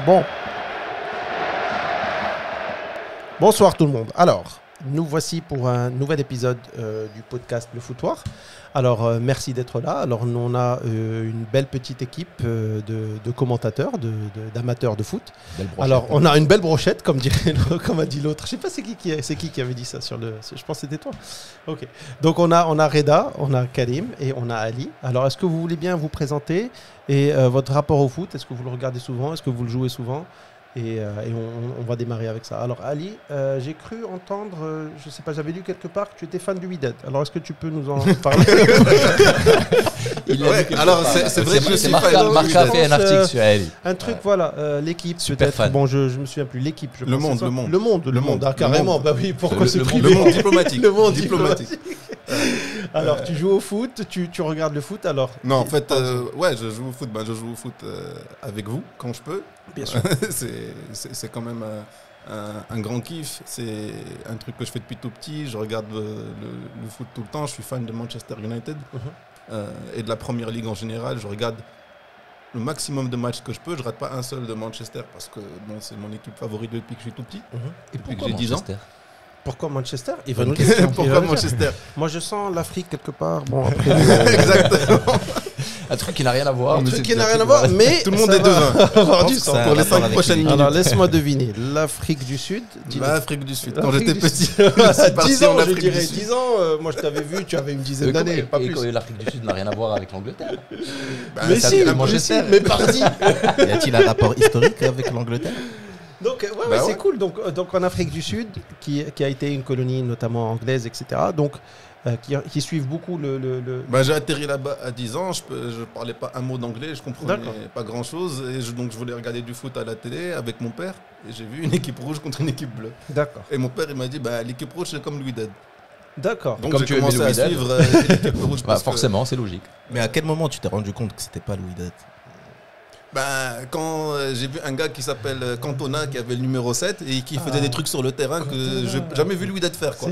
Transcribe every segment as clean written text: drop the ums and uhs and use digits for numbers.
Bon. Bonsoir tout le monde. Alors, nous voici pour un nouvel épisode du podcast Le Foutoir. Alors, merci d'être là. Alors, nous, on a une belle petite équipe de commentateurs, d'amateurs de foot. Alors, on a une belle brochette, comme a dit l'autre. Je sais pas c'est qui avait dit ça sur le. Je pense que c'était toi. Ok. Donc, on a Reda, on a Karim et on a Ali. Alors, est-ce que vous voulez bien vous présenter et votre rapport au foot? Est-ce que vous le regardez souvent? Est-ce que vous le jouez souvent? Et on va démarrer avec ça. Alors Ali, j'ai cru entendre, je sais pas, j'avais lu quelque part que tu étais fan du Wydad. Alors est-ce que tu peux nous en parler? Alors c'est vrai que c'est Marc a fait un article sur Ali. Un truc, voilà, l'équipe peut-être. Bon, je me souviens plus. L'équipe, je le pense. Monde. Le monde, carrément. Bah oui, pourquoi c'est le monde diplomatique. Le monde diplomatique. Alors, tu joues au foot, tu regardes le foot alors? Non, en fait, ouais, je joue au foot. Je joue au foot avec vous quand je peux. Bien sûr. C'est quand même un grand kiff. C'est un truc que je fais depuis tout petit. Je regarde le foot tout le temps. Je suis fan de Manchester United et de la Première Ligue en général. Je regarde le maximum de matchs que je peux. Je rate pas un seul de Manchester parce que bon, c'est mon équipe favorite depuis que je suis tout petit. Et depuis que j'ai 10 ans. Pourquoi Manchester? Pourquoi Manchester? Moi, je sens l'Afrique quelque part. Bon, après, exactement. Un truc qui n'a rien à voir. Mais tout le monde est devin. Du sang pour les 5 prochaines minutes. Alors, laisse-moi deviner. L'Afrique du Sud. L'Afrique du Sud. Quand j'étais petit. 10 ans, je dirais. 10 ans, moi, je t'avais vu, tu avais une dizaine d'années. Pas plus. L'Afrique du Sud n'a rien à voir avec l'Angleterre. Mais si, mais parti. Y a-t-il un rapport historique avec l'Angleterre? Donc, c'est cool. Donc, en Afrique du Sud, qui a été une colonie notamment anglaise, etc., donc, qui suivent beaucoup j'ai atterri là-bas à 10 ans, je parlais pas un mot d'anglais, je comprenais pas grand-chose, et donc je voulais regarder du foot à la télé avec mon père, et j'ai vu une équipe rouge contre une équipe bleue. D'accord. Et mon père, il m'a dit, l'équipe rouge, c'est comme le Wydad. D'accord. Donc j'ai commencé à suivre l'équipe rouge. Forcément, c'est logique. Mais à quel moment tu t'es rendu compte que c'était pas le Wydad? Quand j'ai vu un gars qui s'appelle Cantona qui avait le numéro 7 et qui faisait des trucs sur le terrain que j'ai jamais vu le Wydad faire, quoi.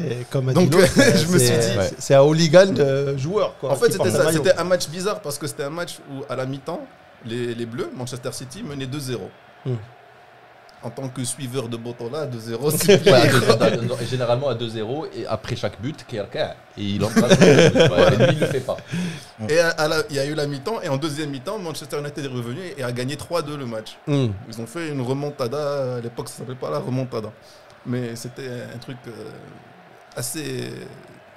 Donc je me suis dit, c'est un hooligan de joueur, quoi. En fait, c'était un match bizarre parce que c'était un match où à la mi-temps les Bleus, Manchester City, menaient 2-0. En tant que suiveur de Botola, 2-0, c'est généralement à 2-0 et après chaque but, et il embrasse le but. Lui, il le fait pas. Et il y a eu la mi-temps et en deuxième mi-temps, Manchester United est revenu et a gagné 3-2 le match. Ils ont fait une remontada, à l'époque ça s'appelait pas la remontada, mais c'était un truc assez...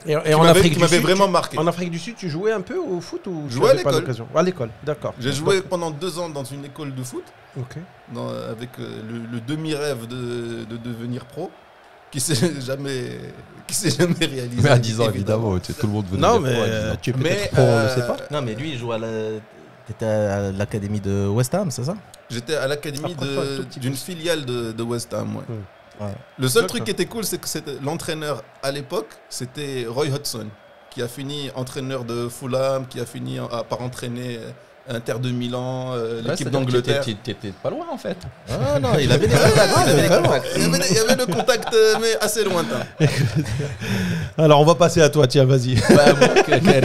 Et en Afrique qui m'avait vraiment marqué. En Afrique du Sud, tu jouais un peu au foot ou je jouais à l'école. À l'école, d'accord. J'ai joué pendant 2 ans dans une école de foot, avec le demi-rêve de devenir pro, qui s'est jamais réalisé. Mais à 10 ans, évidemment, tout le monde veut devenir pro. Non, mais tu es peut-être pro, on ne sait pas. Non, mais lui, il joue t'étais à l'académie de West Ham, c'est ça? J'étais à l'académie d'une filiale de West Ham, ouais. Ouais. Le seul truc qui était cool, c'est que l'entraîneur à l'époque, c'était Roy Hodgson, qui a fini entraîneur de Fulham, qui a fini par entraîner Inter de Milan, l'équipe d'Angleterre. T'étais pas loin en fait. Ah non, il avait des contacts. Il y avait le contact, mais assez lointain. Alors on va passer à toi, tiens, vas-y.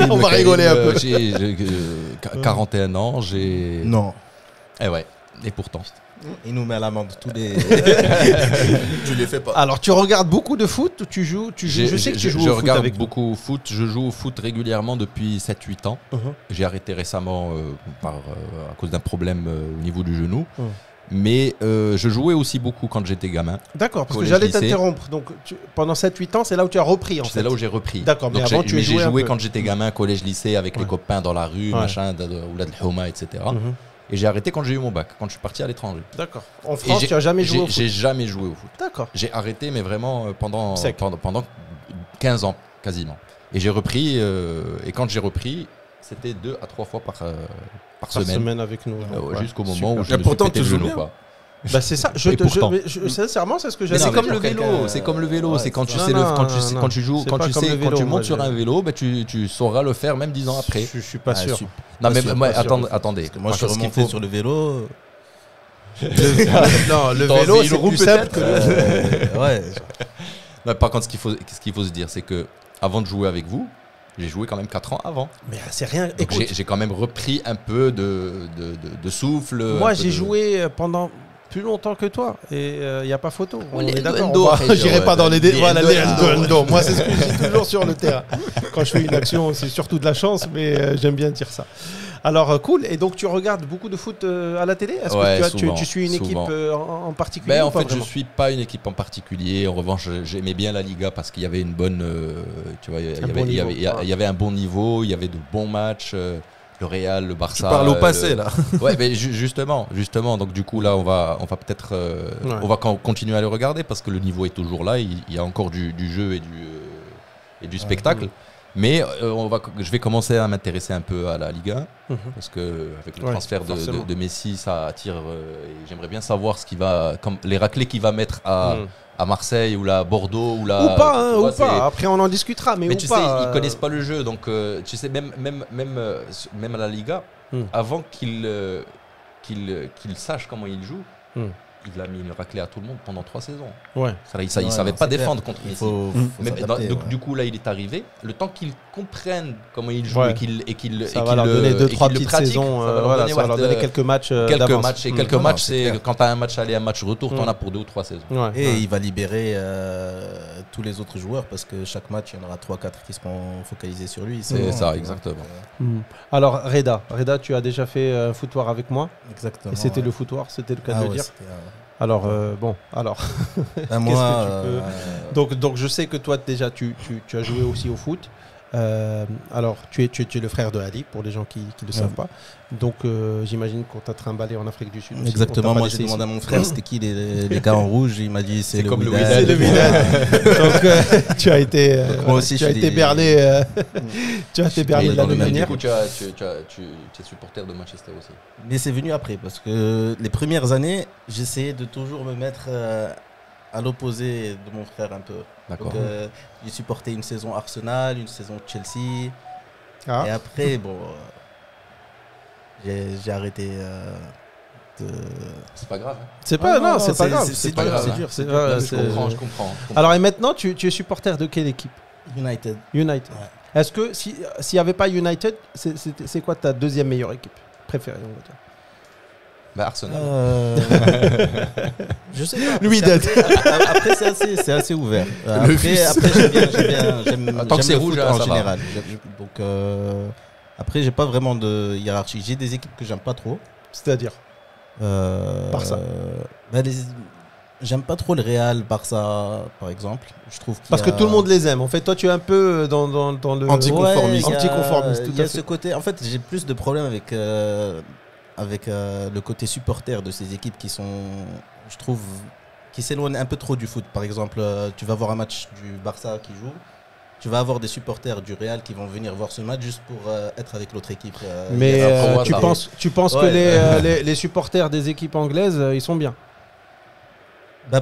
On va rigoler un peu. J'ai 41 ans, j'ai... Non. Eh ouais, et pourtant... Il nous met à l'amende tous les... Je les fais pas. Alors tu regardes beaucoup de foot, tu joues je sais que tu joues au foot. Je regarde beaucoup au foot, je joue au foot régulièrement depuis 7-8 ans. J'ai arrêté récemment à cause d'un problème au niveau du genou. Mais je jouais aussi beaucoup quand j'étais gamin. D'accord, parce que j'allais t'interrompre. Donc pendant 7-8 ans, c'est là où tu as repris en fait. C'est là où j'ai repris. D'accord, mais avant tu j'ai joué quand j'étais gamin, collège-lycée, avec les copains dans la rue, machin, Oulad Houma, etc. Et j'ai arrêté quand j'ai eu mon bac, quand je suis parti à l'étranger. D'accord. En France, tu n'as jamais joué au foot? J'ai jamais joué au foot. D'accord. J'ai arrêté, mais vraiment pendant 15 ans, quasiment. Et j'ai repris, et quand j'ai repris, c'était 2 à 3 fois par semaine avec nous. Jusqu'au moment où je me suis pété le genou. C'est ça. Sincèrement, c'est ce que j'ai. Mais c'est comme le vélo. C'est comme le vélo. C'est quand tu sais quand tu montes sur un vélo, tu sauras le faire même 10 ans après. Je suis pas sûr. Non mais attendez. Moi, je suis remonté sur le vélo. Non, le vélo, c'est plus simple que ouais. Par contre, ce qu'il faut se dire, c'est que avant de jouer avec vous, j'ai joué quand même 4 ans avant. Mais c'est rien. J'ai quand même repris un peu de souffle. Moi, j'ai joué pendant plus longtemps que toi. Et il n'y a pas photo. On les est d'accord. Endo, après, J'irai pas dans les les voilà, Endo, les Endo. Endo. Moi, c'est ce que je dis toujours sur le terrain. Quand je fais une action, c'est surtout de la chance, mais j'aime bien dire ça. Alors, cool. Et donc, tu regardes beaucoup de foot à la télé? Est-ce Ouais, que souvent, tu suis une équipe souvent. en particulier ou En pas fait, je vraiment? suis pas une équipe en particulier. En revanche, j'aimais bien la Liga parce qu'il y avait une bonne, tu vois, il y avait un bon niveau, il y avait de bons matchs. Le Real, le Barça. Tu parles au passé, là. Ouais, mais justement. Donc du coup là, on va peut-être, on va continuer à le regarder parce que le niveau est toujours là. Il y a encore du jeu et du spectacle. Mais je vais commencer à m'intéresser un peu à la Ligue 1 parce que avec le transfert de Messi, ça attire. Et j'aimerais bien savoir ce qui va, comme les raclés qu'il va mettre à Marseille ou à Bordeaux ou là. Ou pas, ou pas. Après, on en discutera, mais tu ou pas, sais, ils connaissent pas le jeu, donc tu sais, même à la Liga, avant qu'il sache comment il joue. Il a mis une raclée à tout le monde pendant 3 saisons. Ouais. Il ne savait pas défendre contre Messi. Mais du coup, là, il est arrivé. Le temps qu'il comprenne comment il joue et qu'il ça va leur donner 2-3 petites pratique, saisons. Ça va leur donner quelques matchs d'avance. Quelques matchs, c'est quand tu as un match aller, un match retour, tu en as pour 2 ou 3 saisons. Et il va libérer tous les autres joueurs parce que chaque match, il y en aura 3-4 qui seront focalisés sur lui. C'est ça, exactement. Alors, Reda, tu as déjà fait un footoir avec moi. Exactement. Et c'était le footoir, c'était le cas de le dire. Alors, moi, donc je sais que toi déjà tu as joué aussi au foot. Alors tu es le frère de Ali pour les gens qui ne le savent pas. Donc j'imagine qu'on t'a trimballé en Afrique du Sud. Aussi. Exactement, moi j'ai demandé à mon frère c'était qui les gars en rouge, il m'a dit c'est le comme Wydad. le Wydad. Donc tu as été moi aussi, tu as été berné tu as été berné de la même manière. Du coup tu es supporter de Manchester aussi. Mais c'est venu après parce que les premières années, j'essayais de toujours me mettre à l'opposé de mon frère un peu. D'accord. Donc, j'ai supporté une saison Arsenal, une saison Chelsea. Et après, j'ai arrêté de... C'est pas grave. C'est pas, c'est pas grave. C'est dur. Je comprends. Alors et maintenant, tu es supporter de quelle équipe? United. Ouais. Est-ce que s'il n'y avait pas United, c'est quoi ta deuxième meilleure équipe préférée, on va dire? Arsenal. Je sais pas. Lui d'être. Après c'est assez ouvert. Après j'aime tant que c'est rouge en général. Donc après j'ai pas vraiment de hiérarchie. J'ai des équipes que j'aime pas trop. C'est-à-dire Barça. J'aime pas trop le Real, Barça par exemple. Je trouve parce que tout le monde les aime. En fait, toi tu es un peu dans le anticonformiste. Anticonformiste. Il y a ce côté. En fait, j'ai plus de problèmes avec le côté supporter de ces équipes qui sont, je trouve, qui s'éloignent un peu trop du foot. Par exemple, tu vas voir un match du Barça qui joue, tu vas avoir des supporters du Real qui vont venir voir ce match juste pour être avec l'autre équipe. Mais tu penses que les supporters des équipes anglaises, ils sont bien?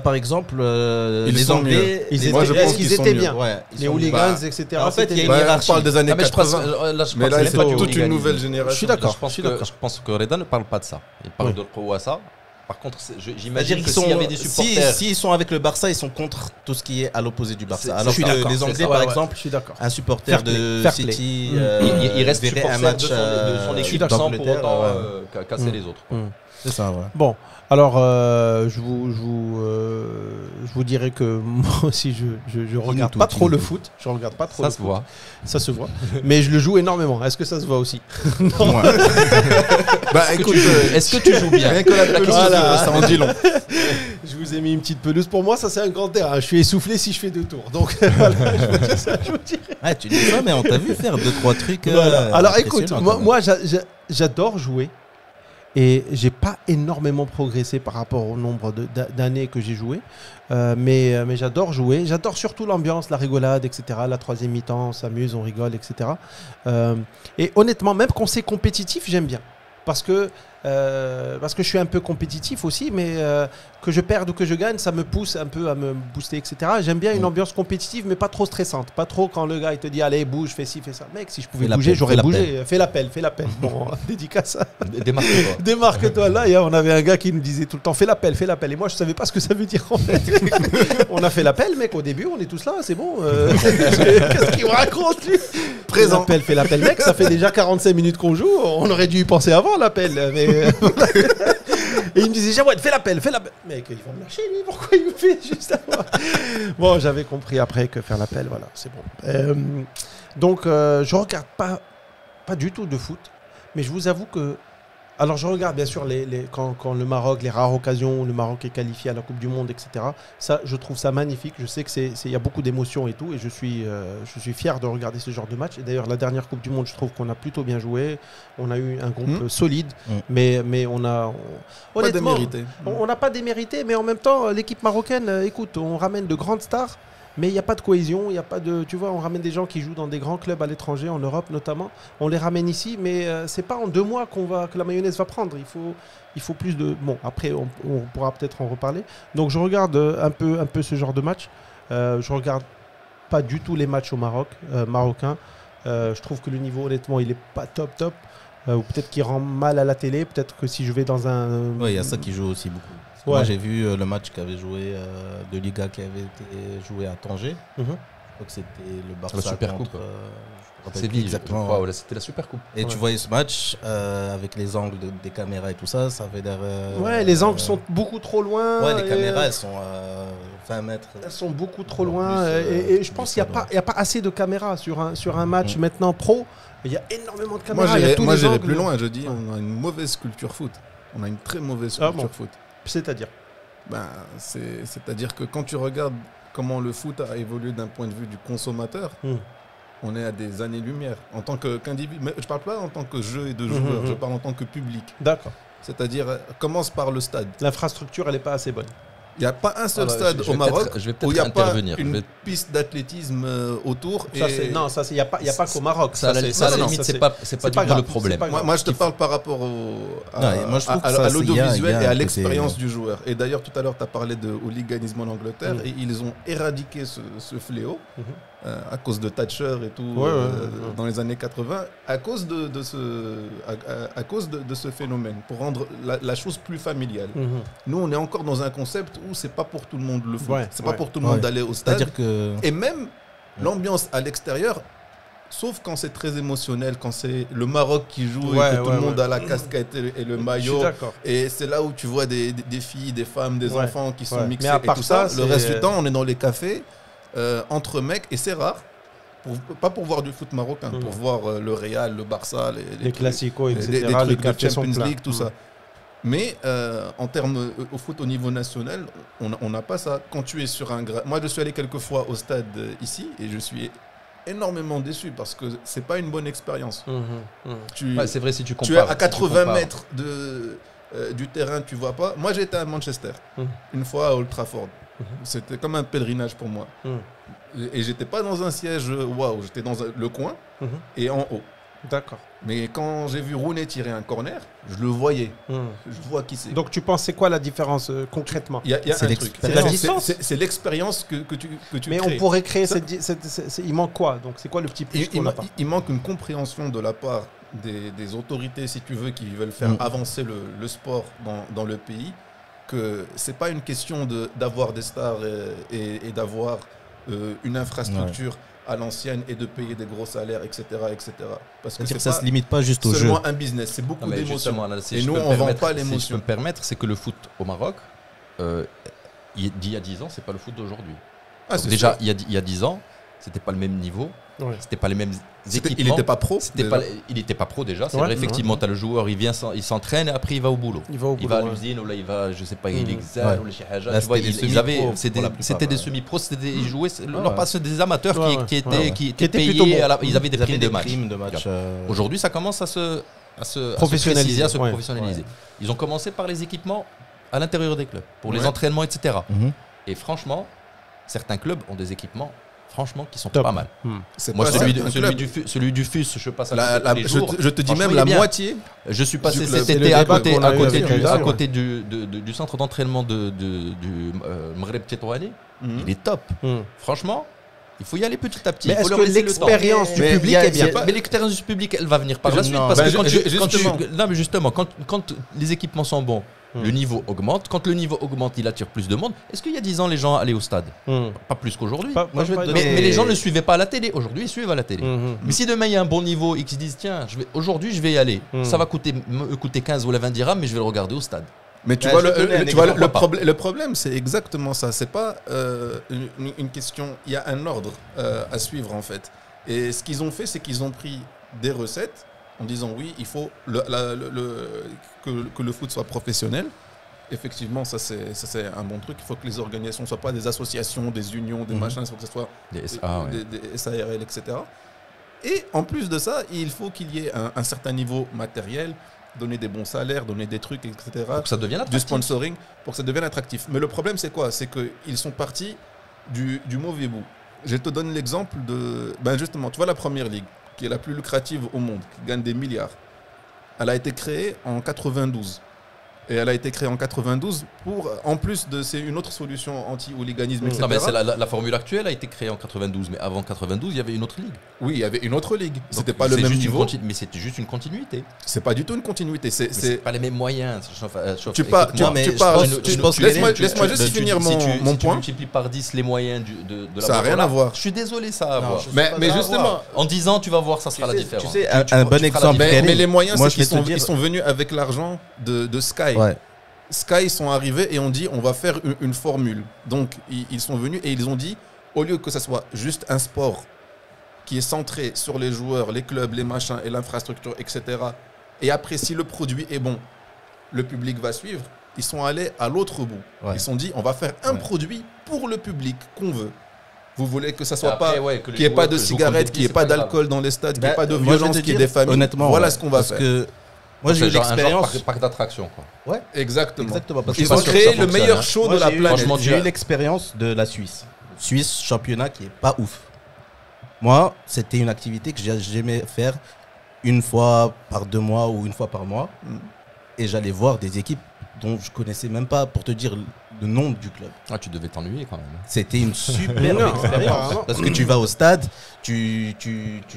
Par exemple, les Anglais, est-ce qu'ils étaient bien? Les hooligans, bah, etc. En fait, il y a une hiérarchie. On parle des années 80. Mais là, c'est toute une nouvelle génération. Je suis d'accord. Je pense que Reda ne parle pas de ça. Il parle de Pro-Wassa. Par contre, j'imagine que s'il y avait des supporters... S'ils sont avec le Barça, ils sont contre tout ce qui est à l'opposé du Barça. Alors que les Anglais, par exemple, je suis d'accord. un supporter de City, il reste supporter un match de son équipe sans pour autant casser les autres. C'est ça, ouais. Bon, alors je vous dirais que moi aussi je regarde pas trop le foot. Je regarde pas trop. Ça se voit. Ça se voit. Mais je le joue énormément. Est-ce que ça se voit aussi? Non. Écoute, est-ce que tu joues bien? Rien que la question, ça en dit long. Je vous ai mis une petite pelouse. Pour moi, ça c'est un grand terrain. Je suis essoufflé si je fais 2 tours. Donc voilà, je vous dis ça. Je vous dirais. Tu dis ça, mais on t'a vu faire 2-3 trucs. Voilà. Alors écoute, moi j'adore jouer. Et j'ai pas énormément progressé par rapport au nombre d'années que j'ai joué, mais j'adore jouer. J'adore surtout l'ambiance, la rigolade, etc. La troisième mi-temps, on s'amuse, on rigole, etc. Et honnêtement, même quand c'est compétitif, j'aime bien. Parce que je suis un peu compétitif aussi, mais que je perde ou que je gagne, ça me pousse un peu à me booster, etc. J'aime bien une ambiance compétitive, mais pas trop stressante. Pas trop quand le gars il te dit allez bouge, fais ci, fais ça. Mec, si je pouvais bouger, j'aurais bougé. Fais l'appel. Bon, dédicace. Démarque-toi. Démarque-toi. Là, on avait un gars qui nous disait tout le temps fais l'appel. Et moi, je savais pas ce que ça veut dire en fait. On a fait l'appel, mec. Au début, on est tous là, c'est bon. Qu'est-ce qu'il me raconte lui? Présent. Fais l'appel, mec. Ça fait déjà 45 minutes qu'on joue. On aurait dû y penser avant l'appel. Mais Et il me disait, Jawad, fais l'appel. Mec, il va me lâcher, lui, pourquoi il me fait juste avant? Bon, j'avais compris après que faire l'appel, voilà, c'est bon. Donc, je regarde pas du tout de foot, mais je vous avoue que... Alors, je regarde bien sûr quand le Maroc, les rares occasions où le Maroc est qualifié à la Coupe du Monde, etc. Ça, je trouve ça magnifique. Je sais qu'il y a beaucoup d'émotions et tout, et je suis fier de regarder ce genre de match. Et d'ailleurs, la dernière Coupe du Monde, je trouve qu'on a plutôt bien joué. On a eu un groupe solide, mais honnêtement, on n'a pas démérité, mais en même temps, l'équipe marocaine, écoute, on ramène de grandes stars. Mais il n'y a pas de cohésion, il n'y a pas de... Tu vois, on ramène des gens qui jouent dans des grands clubs à l'étranger, en Europe notamment. On les ramène ici, mais c'est pas en 2 mois que la mayonnaise va prendre. Il faut plus de... Bon, après, on pourra peut-être en reparler. Donc, je regarde un peu ce genre de match. Je regarde pas du tout les matchs au Maroc, marocains. Je trouve que le niveau, honnêtement, il est pas top. Ou peut-être qu'il rend mal à la télé. Peut-être que si je vais dans un... Oui, il y a ça qui joue aussi beaucoup. Ouais. Moi, j'ai vu le match qu'avait joué de Liga qui avait été joué à Tanger. Je crois que c'était le Barça La Super contre... Coupe. C'est Séville, exactement. je crois, c'était la Super Coupe. Et tu voyais ce match avec les angles des caméras et tout ça, ça avait l'air... ouais, les angles sont beaucoup trop loin. Ouais, les caméras, elles sont 20 mètres. Elles sont beaucoup trop loin. Et je pense qu'il n'y a pas assez de caméras sur un match maintenant pro. Il y a énormément de caméras. Moi, j'irais plus loin. Je dis, on a une mauvaise culture foot. On a une très mauvaise culture foot. C'est-à-dire c'est-à-dire que quand tu regardes comment le foot a évolué d'un point de vue du consommateur, on est à des années-lumière. En tant qu'individu, mais je ne parle pas en tant que jeu et de joueur, je parle en tant que public. D'accord. C'est-à-dire, commence par le stade. L'infrastructure, elle n'est pas assez bonne. Il n'y a pas un seul stade au Maroc où il n'y a pas une piste d'athlétisme autour. Il n'y a pas qu'au Maroc. Ça, à la limite, c'est pas du tout le problème. Moi, je te parle par rapport à l'audiovisuel et à l'expérience du joueur. Et d'ailleurs, tout à l'heure, tu as parlé de hooliganisme en Angleterre et ils ont éradiqué ce fléau à cause de Thatcher et tout dans les années 80, à cause de ce phénomène, pour rendre la chose plus familiale. Nous, on est encore dans un concept où c'est pas pour tout le monde le foot. C'est pas pour tout le monde d'aller au stade. Et même l'ambiance à l'extérieur, sauf quand c'est très émotionnel, quand c'est le Maroc qui joue et que tout le monde a la casquette et le maillot. Et c'est là où tu vois des filles, des femmes, des enfants qui sont mixés et tout ça. Le reste du temps, on est dans les cafés entre mecs et c'est rare. Pas pour voir du foot marocain, pour voir le Real, le Barça, les classicos, etc. Les trucs de Champions League, tout ça. Mais en termes au foot au niveau national, on n'a pas ça. Quand tu es sur un... Moi, je suis allé quelques fois au stade ici et je suis énormément déçu parce que c'est pas une bonne expérience. C'est vrai si tu compares. Tu es à 80 mètres du terrain, tu vois pas. Moi, j'ai été à Manchester, une fois à Old Trafford. C'était comme un pèlerinage pour moi. Et j'étais pas dans un siège, waouh, j'étais dans le coin et en haut. D'accord. Mais quand j'ai vu Rooney tirer un corner, je le voyais. Je vois qui c'est. Donc tu penses c'est quoi la différence concrètement? Il y a un truc. C'est la distance. C'est l'expérience que tu Mais crées. On pourrait créer il manque quoi? Donc c'est quoi le petit plus qu'on n'a pas? Il manque une compréhension de la part des autorités, si tu veux, qui veulent faire avancer le sport dans le pays, que c'est pas une question d'avoir des stars et d'avoir une infrastructure à l'ancienne et de payer des gros salaires, etc. Parce que ça se limite pas juste au jeu. C'est seulement un business, c'est beaucoup d'émotions. Et nous, on ne vend pas l'émotion. Si je peux me permettre, c'est que le foot au Maroc, d'il y a 10 ans, c'est pas le foot d'aujourd'hui. Déjà, il y a 10 ans, c'était pas le même niveau, c'était pas les mêmes équipements. Il n'était pas pro. Il n'était pas pro déjà. C'est vrai, effectivement, tu as le joueur, il s'entraîne et après il va au boulot. Il va à l'usine ou là il va, je sais pas, il exerce ou les chihaja. C'était des semi-pros, ils jouaient, c'est des amateurs qui étaient payés, ils avaient des primes de match. Aujourd'hui, ça commence à se professionnaliser. Ils ont commencé par les équipements à l'intérieur des clubs, pour les entraînements, etc. Et franchement, certains clubs ont des équipements qui sont pas mal. Moi, celui du FUS, je passe à côté tous les jours. Je te dis même la moitié. Je suis passé cet été à côté du centre d'entraînement du Maghreb Tétouani. Il est top. Franchement, il faut y aller petit à petit. Mais est-ce que l'expérience du public est bien? Mais l'expérience du public, elle va venir par la suite. Parce que justement, quand les équipements sont bons, le niveau augmente. Quand le niveau augmente, il attire plus de monde. Est-ce qu'il y a 10 ans, les gens allaient au stade? Pas plus qu'aujourd'hui. Mais les gens ne le suivaient pas à la télé. Aujourd'hui, ils suivent à la télé. Mais si demain, il y a un bon niveau et qu'ils se disent, tiens, aujourd'hui, je vais y aller. Ça va coûter 15 ou 20 dirhams, mais je vais le regarder au stade. Mais tu Ouais, vois, je te donne un le problème, c'est exactement ça. C'est pas une question. Il y a un ordre à suivre en fait. Et ce qu'ils ont fait, c'est qu'ils ont pris des recettes en disant oui, il faut que le foot soit professionnel. Effectivement, ça c'est un bon truc. Il faut que les organisations ne soient pas des associations, des unions, des machins. Il faut que ce soit Des SARL, etc. Et en plus de ça, il faut qu'il y ait un certain niveau matériel, donner des bons salaires, donner des trucs, etc. Pour que ça devienne du attractif. sponsoring, pour que ça devienne attractif. Mais le problème, c'est quoi? C'est qu'ils sont partis du mauvais bout. Je te donne l'exemple de... Ben justement, tu vois la Première Ligue, qui est la plus lucrative au monde, qui gagne des milliards. Elle a été créée en 92. Et elle a été créée en 92 pour, en plus de, c'est une autre solution anti-hooliganisme, etc. Non, mais c'est la formule actuelle a été créée en 92, mais avant 92, il y avait une autre ligue. Oui, il y avait une autre ligue. Donc, C'était pas le même juste niveau. mais c'était juste une continuité. C'est pas du tout une continuité. Mais c'est pas les mêmes moyens. Tu parles. Laisse-moi juste finir mon tu point. multiplies par 10 les moyens de la Ça n'a rien à voir. Je suis désolé, ça a à Non, voir. je- Mais justement, En 10 ans, tu vas voir, ça sera la différence. Tu sais, Tu un feras bon la exemple. différence. mais les moyens, Moi, c'est je vais te dire- qu'ils sont venus avec l'argent de Sky. Ouais. Sky sont arrivés et ont dit on va faire une formule. Donc ils sont venus et ils ont dit au lieu que ça soit juste un sport qui est centré sur les joueurs, les clubs, les machins et l'infrastructure, etc. Et après si le produit est bon, le public va suivre. Ils sont allés à l'autre bout. Ouais. Ils se sont dit on va faire un Ouais. produit pour le public qu'on veut. Vous voulez que ça soit Après, pas ouais, que les qu'il n'y ait pas joueurs de jouent comme cigarettes, des qu'il n'y ait petits, pas c'est pas grave. d'alcool dans les stades, qu'il n'y ait pas de Moi, je vais violence, te qu'il y ait dire, des familles. honnêtement, Voilà ouais. ce qu'on va Parce faire. que moi, j'ai eu C'est genre un genre l'expérience. parc d'attraction, quoi. Ouais, Exactement. exactement. Parce Je Ils suis ont pas sûr que créé ça le fonctionne, meilleur hein. show Moi, de la j'ai eu- planète. Franchement, j'ai eu l'expérience de la Suisse. Suisse, championnat qui est pas ouf. Moi, c'était une activité que j'aimais faire une fois par 2 mois ou une fois par mois. Mm. Et j'allais voir des équipes dont je connaissais même pas, pour te dire le nom du club. Ah, tu devais t'ennuyer quand même. C'était une super Non, expérience. apparemment. Parce que tu vas au stade, tu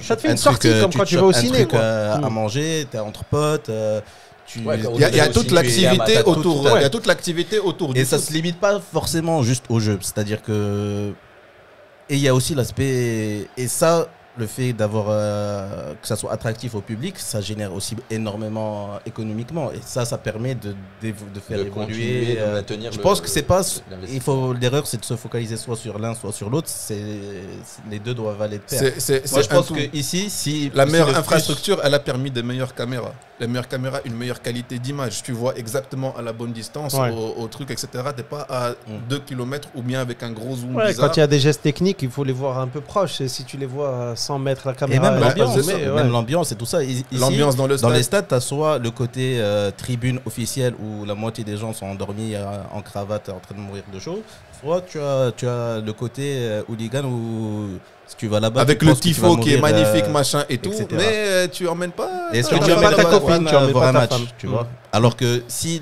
Ça te fait chopes une sortie comme quand tu vas au ciné, quoi. à manger, tu es entre potes. Ouais, quand- Il y a toute Tu es l'activité amateur, autour. tout- Il y a toute l'activité autour Et du ça foot. se limite pas forcément juste au jeu. C'est-à-dire que. Et il y a aussi l'aspect. Et ça, le fait d'avoir. Que ça soit attractif au public, ça génère aussi énormément économiquement. Et ça permet de faire De évoluer. continuer, de maintenir Je le- pense que c'est pas. l'investissement. L'erreur, c'est de se focaliser soit sur l'un, soit sur l'autre. Les deux doivent aller de pair. C'est Moi, je un pense tout. qu'ici, si. La si meilleure le infrastructure, elle a permis des meilleures caméras. Les meilleures caméras, une meilleure qualité d'image. Tu vois exactement à la bonne distance, Ouais. au truc, etc. T'es pas à 2 km ou bien avec un gros zoom Ouais, bizarre. quand il y a des gestes techniques, il faut les voir un peu proches. Et si tu les vois à 100 mètres la Et caméra, même elle est l'ambiance, pas zoomée, ouais. même l'ambiance et tout ça. Ici, L'ambiance dans le dans stade. les stades, tu as soit le côté tribune officielle où la moitié des gens sont endormis en cravate en train de mourir de chaud, soit tu as le côté hooligan où si tu vas là-bas. Avec tu le penses que tu vas tifo qui est mourir, magnifique, machin et tout. etc. Mais tu emmènes pas. Et est-ce ta que tu emmènes emmènes pas ta ta copine copine, tu emmènes voir pas un ta match, femme. tu vois. Alors que si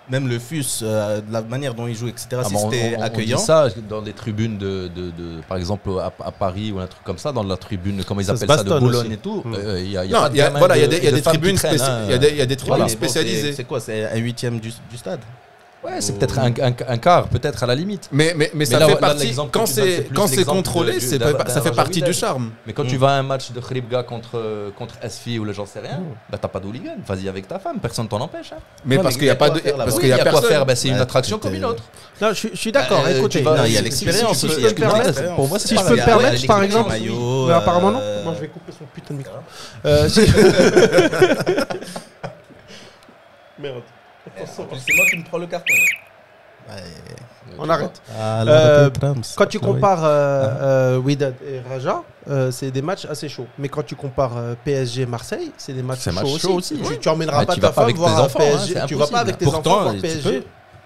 même le FUS, de la manière dont il joue, etc., Ah, si mais c'était on accueillant. dit ça dans des tribunes par exemple à Paris ou un truc comme ça, dans la tribune, comment ils Ça se appellent ça, de bastonne Boulogne aussi. et tout. Mm. Il y a Non, pas de il y a gamins des de femmes tribunes qui traînent, spécialisées. hein. Il y a des tribunes Voilà, mais bon, spécialisées. c'est quoi? C'est un huitième du stade. Ouais, c'est peut-être un quart, peut-être à la limite. Mais ça là, fait là, partie. l'exemple Quand que tu donnes, c'est plus quand c'est l'exemple contrôlé, ça fait partie du charme. Mais quand tu vas à un match de Khribga contre SFI ou le j'en sais rien, bah t'as pas d'hooligan. Vas-y avec ta femme, personne t'en empêche. Hein. Mais Ouais, parce mais qu'il n'y a pas de. quoi faire là-bas. Parce Oui, qu'il y a quoi personne. faire, bah, c'est une Ouais, attraction c'était- comme une autre. Non, je suis d'accord. Écoutez, tu vas- Non, il y a si- l'expérience si- si aussi. je peux me permettre, pour moi, c'est si je pareil. peux me Ah ouais, permettre, par exemple, maillot, mais apparemment non. Moi, je vais couper son putain de micro. Merde. C'est moi qui me prends le carton. On arrête. Euh, Quand tu compares Wydad et Raja, c'est des matchs assez chauds. Mais quand tu compares PSG Marseille, c'est des matchs C'est chauds match chaud aussi. aussi, oui. Tu emmèneras Bah, pas tu ta vas pas femme avec voir tes un enfants, hein, PSG. c'est Tu vas pas avec tes impossible. enfants voir Pourtant, PSG.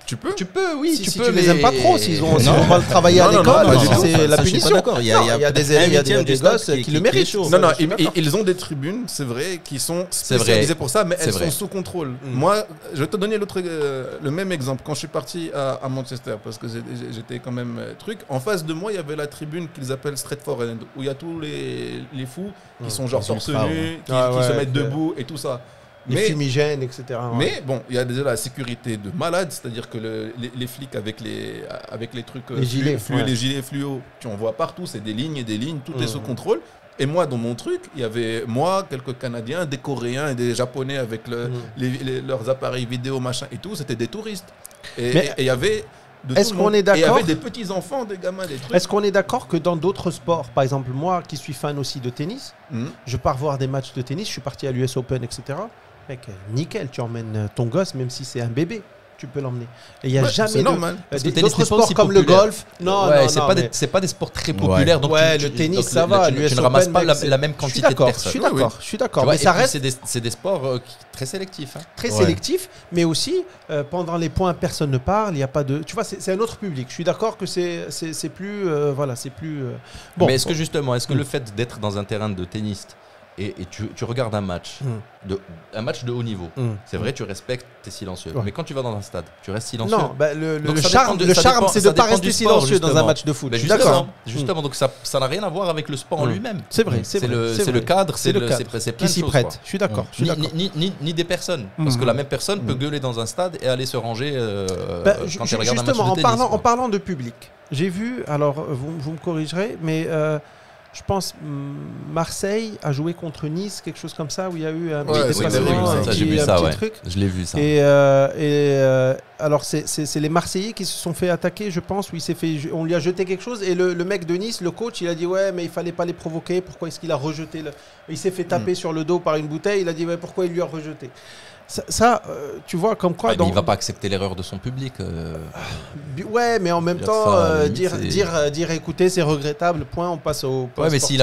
Tu peux. Tu peux, oui, Si peux. tu les aimes pas trop, s'ils ont Non. mal travaillé à Non, non, l'école, non, pas du tout. c'est la Ça, je suis pas punition. d'accord. Il y a Non, il y a des gosses qui le méritent. chaud. Non, non, je suis d'accord. ils ont des tribunes, c'est vrai, qui sont C'est vrai. spécialisées pour ça, mais C'est elles vrai. sont sous contrôle. Moi, je vais te donner le même exemple. Quand je suis parti à Manchester, parce que j'étais quand même truc, en face de moi, il y avait la tribune qu'ils appellent Stretford End, où il y a tous les fous qui sont genre Les torse ultras, nu, qui Ah se ouais, mettent que- debout et tout ça. Les fumigènes, etc. ouais. Mais bon, il y a déjà la sécurité de malade, c'est-à-dire que les flics avec les trucs Les gilets, ouais. les gilets fluo, tu en vois partout, c'est des lignes et des lignes, tout est sous contrôle. Et moi, dans mon truc, il y avait moi, quelques Canadiens, des Coréens et des Japonais avec leurs appareils vidéo, machin et tout. C'était des touristes. Et il y avait... Est-ce qu'on est d'accord? Et il y avait des petits-enfants, des gamins, des trucs. Est-ce qu'on est d'accord que dans d'autres sports, par exemple, moi qui suis fan aussi de tennis, je pars voir des matchs de tennis, je suis parti à l'US Open, etc. Mec, nickel, tu emmènes ton gosse, même si c'est un bébé. Tu peux l'emmener. Et il n'y a jamais normal. d'autres sports comme le golf. Non, ouais, non, c'est pas des sports très populaires. Donc le tennis, ça va. Tu ne ramasses pas la même quantité de personnes. Je suis d'accord. Mais ça reste. C'est des sports très sélectifs. Très sélectifs, mais aussi pendant les points, personne ne parle. Il y a pas de. Tu vois, c'est un autre public. Je suis d'accord que c'est plus. Voilà, c'est plus. Bon. Mais est-ce que justement, le fait d'être dans un terrain de tennis et tu regardes un match de haut niveau. C'est vrai, tu respectes, tu es silencieux. Ouais. Mais quand tu vas dans un stade, tu restes silencieux. Non, le charme, c'est de ne pas rester silencieux dans un match de foot. Je suis d'accord. Justement, donc ça n'a rien à voir avec le sport en lui-même. C'est vrai. C'est le cadre, c'est plein qui s'y prête. Je suis d'accord. Ni des personnes. Parce que la même personne peut gueuler dans un stade et aller se ranger quand elle regarde un match de tennis. En parlant de public, j'ai vu, alors vous me corrigerez, mais... je pense Marseille a joué contre Nice, quelque chose comme ça, où il y a eu un petit déplacement, j'ai vu ça, truc. Je l'ai vu ça. Et alors c'est les Marseillais qui se sont fait attaquer, je pense, où on lui a jeté quelque chose et le mec de Nice, le coach, il a dit ouais, mais il fallait pas les provoquer. Pourquoi est-ce qu'il a rejeté Il s'est fait taper sur le dos par une bouteille. Il a dit ouais, pourquoi il lui a rejeté. Ça, tu vois, comme quoi... il ne va pas accepter l'erreur de son public. Ouais, mais en même temps, dire écoutez, c'est regrettable, point, on passe au... Ouais, mais s'il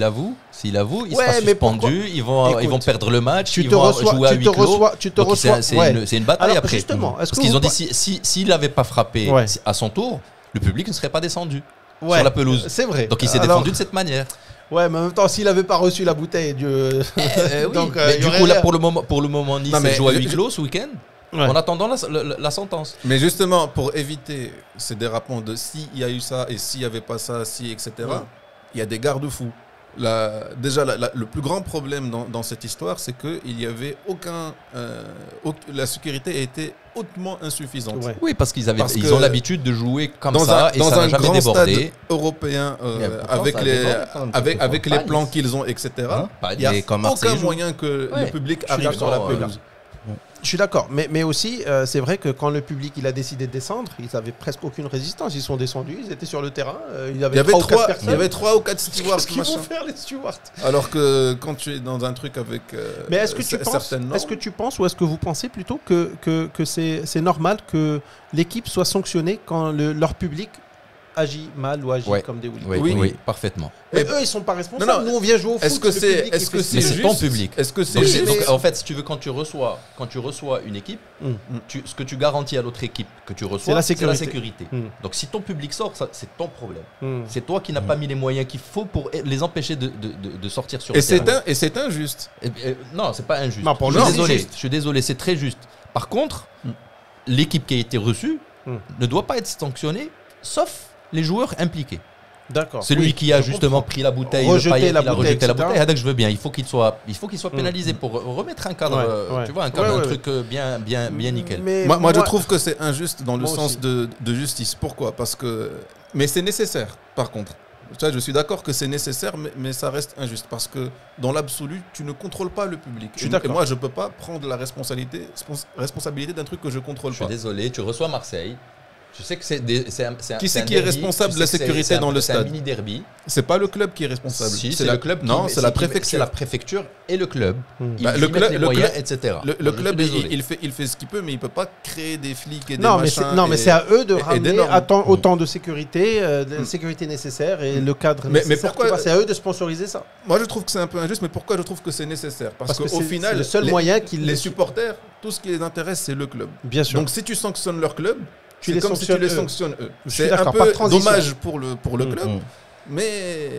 avoue, il sera suspendu, ils vont perdre le match, ils vont jouer à huis clos. C'est une bataille. Alors, après. Justement, parce qu'ils ont dit, s'il n'avait pas frappé à son tour, le public ne serait pas descendu sur la pelouse. C'est vrai. Donc il s'est défendu de cette manière. Ouais, mais en même temps, s'il n'avait pas reçu la bouteille, donc du coup, là, pour le moment, Nice joue à huis clos ce week-end, en attendant la sentence. Mais justement, pour éviter ces dérapements de s'il y a eu ça et s'il n'y avait pas ça, etc., il y a des garde-fous. Déjà, le plus grand problème dans cette histoire, c'est qu'il y avait la sécurité était hautement insuffisante. Ouais. Oui, parce qu'ils ont l'habitude de jouer comme ça et ça n'a jamais débordé. Dans un grand stade européen, avec les plans qu'ils ont, etc., il n'y a aucun moyen que le public arrive sur la pelouse. Je suis d'accord, mais aussi, c'est vrai que quand le public il a décidé de descendre, ils n'avaient presque aucune résistance. Ils sont descendus, ils étaient sur le terrain. Il y avait 3 ou 4 stewards. Qu'est-ce qu'ils vont faire, les stewards? Alors que quand tu es dans un truc avec. Mais est-ce que tu penses ou est-ce que vous pensez plutôt que c'est normal que l'équipe soit sanctionnée quand leur public agit mal ou agit comme des hooligans? Oui, parfaitement. Et eux, ils sont pas responsables. Nous, on vient jouer au foot. Mais c'est ton public. Est-ce que c'est juste? Donc, en fait, si tu veux, quand tu reçois une équipe, ce que tu garantis à l'autre équipe que tu reçois, c'est la sécurité. Donc, si ton public sort, c'est ton problème. C'est toi qui n'as pas mis les moyens qu'il faut pour les empêcher de sortir sur le terrain. Et c'est injuste. Non, c'est pas injuste. Je suis désolé, c'est très juste. Par contre, l'équipe qui a été reçue ne doit pas être sanctionnée, sauf les joueurs impliqués. D'accord. Celui qui a justement pris la bouteille, rejeté la bouteille, je veux bien. Il faut qu'il soit pénalisé pour remettre un cadre, tu vois, un truc bien nickel. Moi, je trouve que c'est injuste dans le sens de justice. Pourquoi? Mais c'est nécessaire, par contre. Je suis d'accord que c'est nécessaire, mais ça reste injuste. Parce que dans l'absolu, tu ne contrôles pas le public. Et moi, je ne peux pas prendre la responsabilité d'un truc que je ne contrôle pas. Je suis désolé, tu reçois Marseille. Je sais que qui c'est qui est responsable de la sécurité dans le stade? C'est un mini derby. C'est pas le club qui est responsable. Si, c'est le club. Non, c'est la préfecture. C'est la préfecture et le club. Le club, les moyens, etc. Le club, il fait ce qu'il peut, mais il peut pas créer des flics et des machins. Mais c'est à eux de ramener autant de sécurité, nécessaire et le cadre nécessaire. Mais pourquoi c'est à eux de sponsoriser ça? Moi, je trouve que c'est un peu injuste, mais pourquoi je trouve que c'est nécessaire? Parce qu'au final, le seul moyen les supporters, tout ce qui les intéresse, c'est le club. Bien sûr. Donc, si tu sanctionnes leur club, c'est comme si tu les sanctionnes eux. C'est un peu dommage pour le club, mais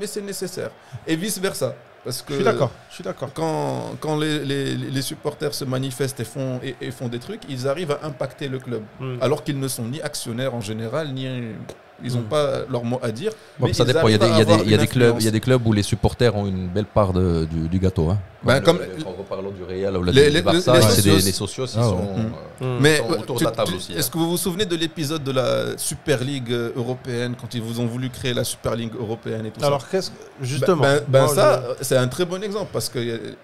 c'est nécessaire. Et vice versa. Parce que je suis d'accord. Quand les supporters se manifestent et font des trucs, ils arrivent à impacter le club. Alors qu'ils ne sont ni actionnaires en général, ni Ils n'ont pas leur mot à dire. Bon, mais ça ils dépend. Il y arrivent à avoir une a des clubs où les supporters ont une belle part du gâteau. Hein. Quand reparlons du Real ou du Barça, les socios, ils sont autour de la table aussi. Est-ce que vous vous souvenez de l'épisode de la Super League européenne, quand ils vous ont voulu créer la Super League européenne et tout ça? Alors, justement. C'est un très bon exemple, parce que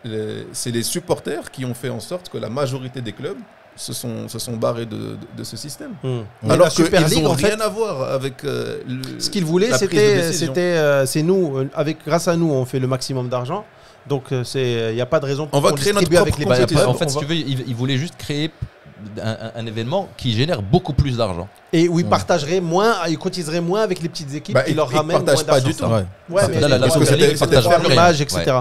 c'est les supporters qui ont fait en sorte que la majorité des clubs se sont barrés de ce système. Alors qu'ils n'ont rien à voir avec ce qu'ils voulaient, c'est nous, grâce à nous, on fait le maximum d'argent. Donc, il n'y a pas de raison pour qu'on distribue avec les clubs. En fait, si tu veux, ils voulaient juste créer un événement qui génère beaucoup plus d'argent. Et où ils partageraient moins, ils cotiseraient moins avec les petites équipes qui leur ramènent moins d'argent. Ils ne partagent pas du tout. Ouais, mais c'était l'image, etc.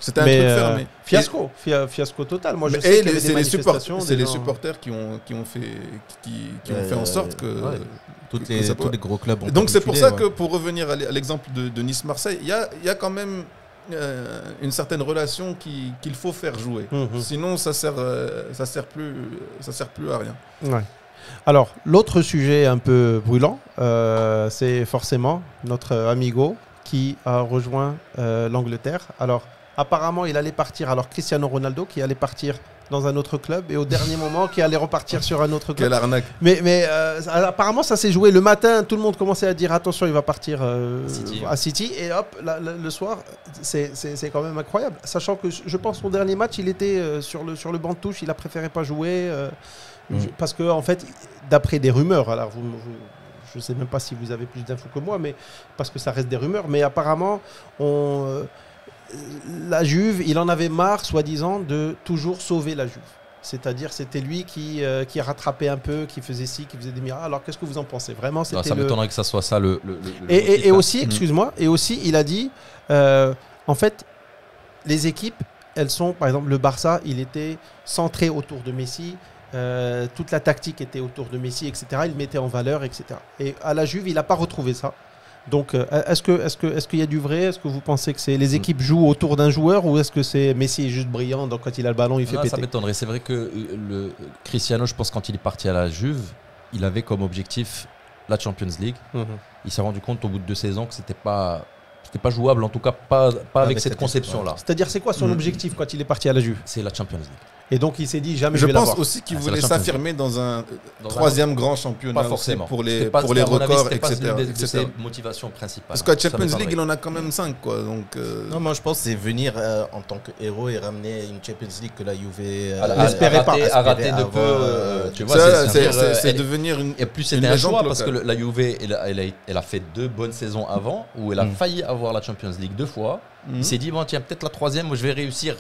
C'était un truc fermé. Fiasco total. Moi, je sais qu'il y avait des manifestations. C'est les supporters qui ont fait en sorte que tous les gros clubs ont donc c'est pour ça que, pour revenir à l'exemple de Nice-Marseille, il y a quand même une certaine relation qu'il faut faire jouer. Sinon, ça sert plus à rien. Ouais. Alors, l'autre sujet un peu brûlant, c'est forcément notre amigo qui a rejoint l'Angleterre. Alors, apparemment, il allait partir. Alors, Cristiano Ronaldo qui allait partir dans un autre club et au dernier moment qui allait repartir sur un autre club. Quelle arnaque. Mais apparemment, ça s'est joué le matin. Tout le monde commençait à dire attention, il va partir à City. Et hop, le soir, c'est quand même incroyable. Sachant que je pense son dernier match, il était sur le banc de touche. Il a préféré pas jouer parce que, en fait, d'après des rumeurs, alors je ne sais même pas si vous avez plus d'infos que moi, mais parce que ça reste des rumeurs. Mais apparemment, la Juve, il en avait marre, soi-disant, de toujours sauver la Juve. C'est-à-dire, c'était lui qui rattrapait un peu, qui faisait ci, qui faisait des miracles. Alors, qu'est-ce que vous en pensez? Vraiment, c'était ça m'étonnerait que ça soit ça le et aussi, excuse-moi, et aussi, il a dit, en fait, les équipes, elles sont, par exemple, le Barça, il était centré autour de Messi. Toute la tactique était autour de Messi, etc. Il mettait en valeur, etc. Et à la Juve, il n'a pas retrouvé ça. Donc, est-ce qu'il y a du vrai? Est-ce que vous pensez que les équipes jouent autour d'un joueur, ou est-ce que c'est Messi est juste brillant, donc quand il a le ballon, il fait péter? Ça m'étonnerait. C'est vrai que Cristiano, je pense, quand il est parti à la Juve, il avait comme objectif la Champions League. Il s'est rendu compte au bout de 2 saisons que c'était pas jouable, en tout cas pas avec cette conception-là. C'est-à-dire, c'est quoi son objectif quand il est parti à la Juve? C'est la Champions League. Et donc il s'est dit jamais je vais l'avoir. Je pense aussi qu'il voulait s'affirmer dans un troisième grand championnat. Pas forcément. Pour les records, etc. C'est ses motivations principales. Parce qu'à Champions League, il en a quand même 5, quoi. Donc, non, moi je pense que c'est venir en tant que héros et ramener une Champions League que la Juve a raté de peu. Tu vois, c'est devenir une. Et plus c'était un choix parce que la Juve, elle a fait 2 bonnes saisons avant où elle a failli avoir la Champions League 2 fois. Il s'est dit, bon, tiens, peut-être la 3e, je vais réussir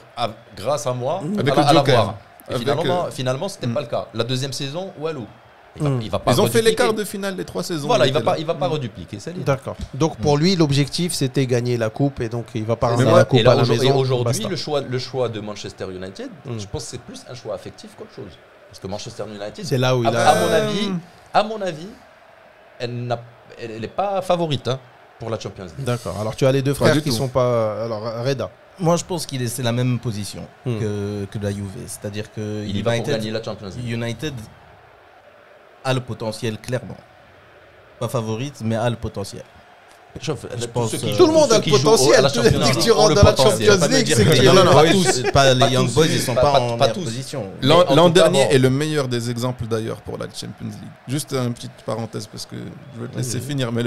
grâce à moi à l'avoir. Et finalement, ce n'était pas le cas. La 2e saison, Walou. Ils ont fait les quarts de finale des 3 saisons. Voilà, il ne va pas redupliquer. D'accord. Donc pour lui, l'objectif, c'était gagner la coupe, et donc il va pas ramener la coupe à la maison. Et aujourd'hui, le choix de Manchester United, je pense que c'est plus un choix affectif qu'autre chose. Parce que Manchester United, c'est là où il à mon avis, elle n'est pas favorite pour la Champions League. D'accord. Alors tu as les 2 frères qui sont pas. Alors Reda. Moi, je pense qu'il c'est la même position que la Juve. C'est-à-dire que il va pour gagner la Champions League. United a le potentiel, clairement. Pas favorite, mais a le potentiel. Je pense tout le monde a le potentiel. Tu rentres dans la Champions League, c'est que pas les Young Boys, ils sont pas en meilleure position. L'an dernier est le meilleur des exemples d'ailleurs pour la Champions League. Juste une petite parenthèse parce que je vais te laisser finir, mais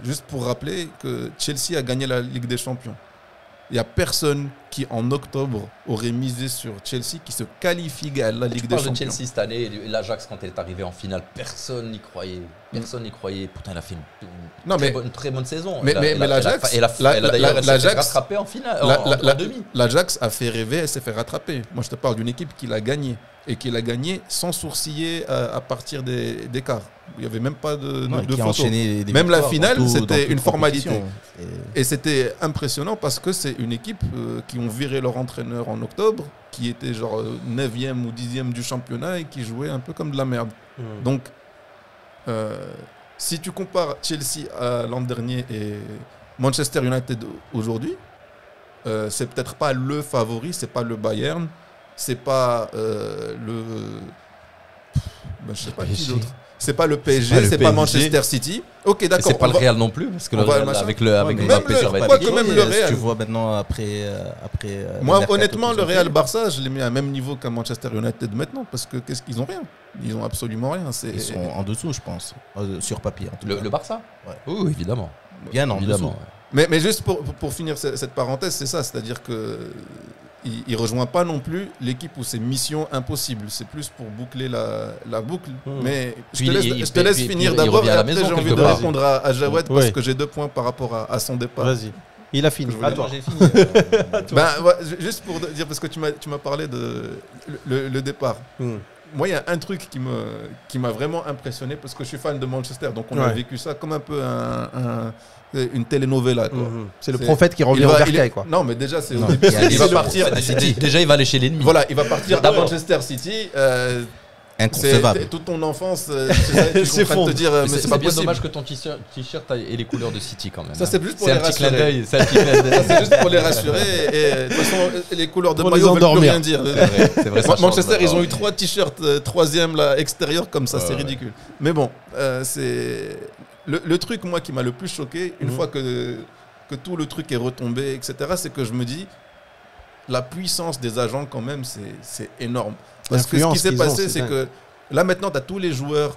juste pour rappeler que Chelsea a gagné la Ligue des Champions. Il n'y a personne qui, en octobre, aurait misé sur Chelsea qui se qualifie à la Ligue des Champions. De Chelsea cette année, l'Ajax, quand elle est arrivée en finale, personne n'y croyait. Pourtant, elle a fait une très bonne saison. Mais l'Ajax, elle s'est rattrapée en finale, en demi. L'Ajax a fait rêver, elle s'est fait rattraper. Moi, je te parle d'une équipe qui l'a gagné. Et qui l'a gagné sans sourciller à partir des quarts. Il n'y avait même pas de photos. Même la finale, c'était une formalité. Et c'était impressionnant parce que c'est une équipe qui ont viré leur entraîneur en octobre, qui était genre 9e ou 10e du championnat et qui jouait un peu comme de la merde. Donc, si tu compares Chelsea à l'an dernier et Manchester United aujourd'hui, c'est peut-être pas le favori, c'est pas le Bayern. C'est pas je sais pas qui d'autre. c'est pas le PSG, pas le c'est pas PSG. Manchester City. Ok, Et d'accord. c'est pas le Real non plus, parce que le on va Real, le machin. avec même Mbappé, le- ça va être quoi que compliqué. même le Real. Tu vois maintenant après Moi, le mercato honnêtement, qu'ils le ont Real fait. Barça, je les mets à même niveau qu'à Manchester United maintenant, parce que qu'est-ce qu'ils ont rien. Ils ont absolument rien. Ils sont en dessous, je pense, sur papier. En tout cas. Le Barça Ouais. Oui, évidemment. Bien en Évidemment. dessous. Mais juste pour finir cette parenthèse, c'est ça, c'est-à-dire que il rejoint pas non plus l'équipe où c'est mission impossible. C'est plus pour boucler la boucle. Mais je Puis te laisse puis finir il d'abord. revient Et à la après, maison j'ai envie quelque de part. répondre à Jawed Ouais. parce que j'ai 2 points par rapport à son départ. Vas-y. Il a fini. Je voulais À dire, toi. J'ai fini. Ben, ouais, juste pour dire, parce que tu m'as parlé de le départ. Moi, il y a un truc qui m'a vraiment impressionné parce que je suis fan de Manchester. Donc, on a Ouais. vécu ça comme un peu une telenovela. Quoi. C'est le C'est- prophète qui revient Il au va- bercail, quoi. Non, mais déjà, c'est au Non, début. il y a Il va des- partir. Déjà, il va aller chez l'ennemi. Voilà, il va partir à Manchester City. Inconcevable. Toute ton enfance, tu es en train de te dire, mais c'est pas bien possible. dommage que ton t-shirt ait les couleurs de City quand même. Ça, c'est juste pour C'est les un petit clin rassurer. d'œil. C'est un petit clin d'œil. Ça, c'est juste pour les rassurer. Et de toute façon, les couleurs de Pour les maillot veulent plus endormir. rien dire. C'est vrai, ça change, Manchester, ils ont d'accord. eu 3 t-shirts 3e là, extérieur comme ça, c'est Ouais. ridicule. Mais bon, c'est le truc moi qui m'a le plus choqué une fois que tout le truc est retombé, etc. C'est que je me dis la puissance des agents quand même, c'est énorme. Parce que ce L'influence qui s'est qu'ils ont, passé, c'est c'est dingue. que là maintenant, tu as tous les joueurs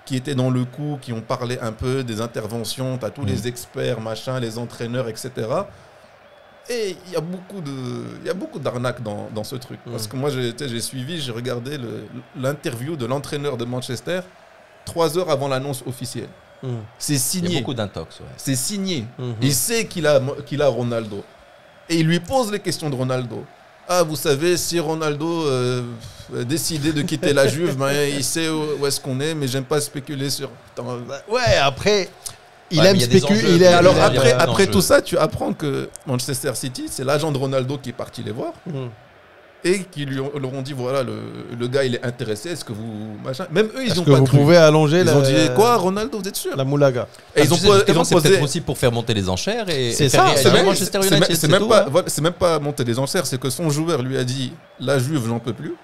qui étaient dans le coup, qui ont parlé un peu des interventions, tu as tous les experts, machin, les entraîneurs, etc. Et il y a beaucoup d'arnaques dans ce truc. Parce que moi, j'ai suivi, j'ai regardé l'interview de l'entraîneur de Manchester 3 heures avant l'annonce officielle. C'est Il y a signé. beaucoup d'intox. Ouais. C'est signé. Il sait qu'il a Ronaldo. Et il lui pose les questions de Ronaldo. Ah, vous savez, si Ronaldo décidait de quitter la Juve, ben, il sait où est-ce qu'on est, mais j'aime pas spéculer sur... Putain, Ouais, après, il Ouais, aime mais il y a des spéculer. enjeux. Il aime- alors il y a après, un après enjeu. tout ça, tu apprends que Manchester City, c'est l'agent de Ronaldo qui est parti les voir et qui leur ont dit voilà, le gars il est intéressé, est-ce que vous machin. Même eux ils Est-ce ont que pas vous cru. pouvez allonger Ils la, ont dit quoi, Ronaldo, vous êtes sûr? la moulaga? Et ils ont posé. C'est peut-être aussi pour faire monter les enchères et C'est faire ça, réagir même- Manchester c'est United. c'est c'est même tout, pas, hein. voilà, c'est même pas monter les enchères, c'est que son joueur lui a dit la Juve, j'en peux plus.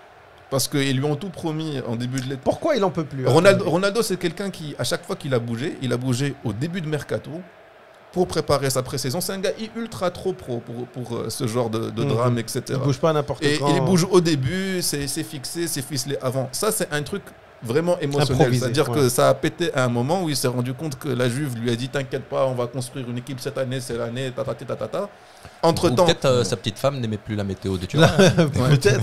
Parce qu'ils lui ont tout promis en début de l'été. Pourquoi il en peut plus? Ronaldo c'est quelqu'un qui, à chaque fois qu'il a bougé au début de mercato pour préparer sa pré-saison. C'est un gars ultra trop pro pour ce genre de drame, etc. Il bouge pas n'importe Et quand. il bouge au début, c'est fixé, c'est ficelé avant. Ça, c'est un truc vraiment émotionnel. Improvisé, C'est-à-dire ouais. que ça a pété à un moment où il s'est rendu compte que la Juve lui a dit t'inquiète pas, on va construire une équipe cette année, c'est l'année, tatata. Entre-temps, Ou peut-être sa petite femme n'aimait plus la météo de Turin. Peut-être.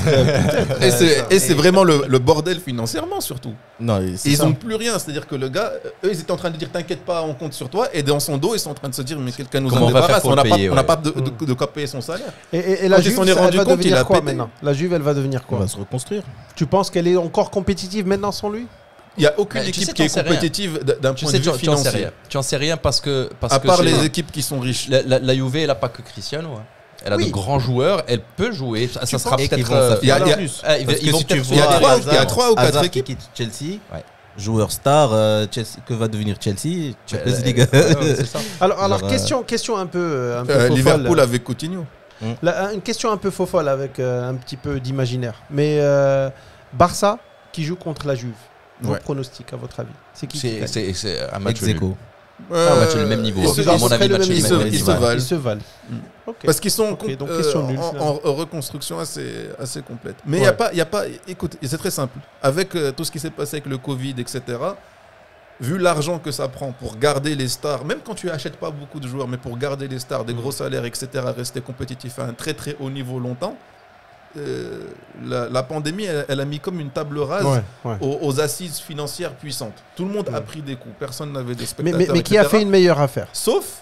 et c'est vraiment le bordel financièrement surtout. Non, Et c'est ils ça. ont plus rien, c'est-à-dire que le gars, eux ils étaient en train de dire t'inquiète pas, on compte sur toi, et dans son dos ils sont en train de se dire mais quelqu'un nous Comment en on va faire débarrasse, pour on le n'a pas, payer, on n'a ouais. pas de quoi payer son salaire. Et la Quand il Juve, s'en est elle rendu va compte, il devenir a quoi pété. maintenant? La Juve, elle va devenir On quoi? va se reconstruire. Tu penses qu'elle est encore compétitive maintenant sans lui? Il n'y a aucune Mais tu équipe sais, qui est t'en sais rien. compétitive d'un Tu point sais, de vue tu en sais financier. rien. Tu en sais rien parce que À part c'est- les équipes qui sont riches. la Juve, elle n'a pas que Cristiano. Hein. Elle a Oui. de grands joueurs. Elle peut jouer. Ça sera Et qu'ils peut-être. vont il y a- s'affirmer il y a- plus. Ah, ils Parce que vont si tu peut-être il y a vois trois- Hazard- il y a 3 ou 4 Hazard qui équipes. quitte Chelsea, Ouais. joueur star, Chelsea, que va devenir Chelsea? Champions League. C'est ça. Alors Alors, question un peu faux-folle. Liverpool avec Coutinho. Une question un peu faux-folle avec un petit peu d'imaginaire. Mais Barça qui joue contre la Juve. Vos Ouais. pronostics à votre avis? C'est qui gagne? C'est un match nul. Ex-aequo. Un match le même niveau. Ils se- Ils À mon seraient avis, le match même nul. niveau. ils se valent. Ils se valent. Ok. Parce qu'ils sont Ok, donc question nulle, en reconstruction assez complète. Mais il Ouais. n'y a pas. Écoute, c'est très simple. Avec tout ce qui s'est passé avec le Covid, etc., vu l'argent que ça prend pour garder les stars, même quand tu n'achètes pas beaucoup de joueurs, mais pour garder les stars, des gros salaires, etc., rester compétitif à un très très haut niveau longtemps, la pandémie, elle a mis comme une table rase Ouais. aux assises financières puissantes. Tout le monde a pris des coups. Personne n'avait des Mais, spectateurs, mais qui a etc. fait une meilleure affaire? Sauf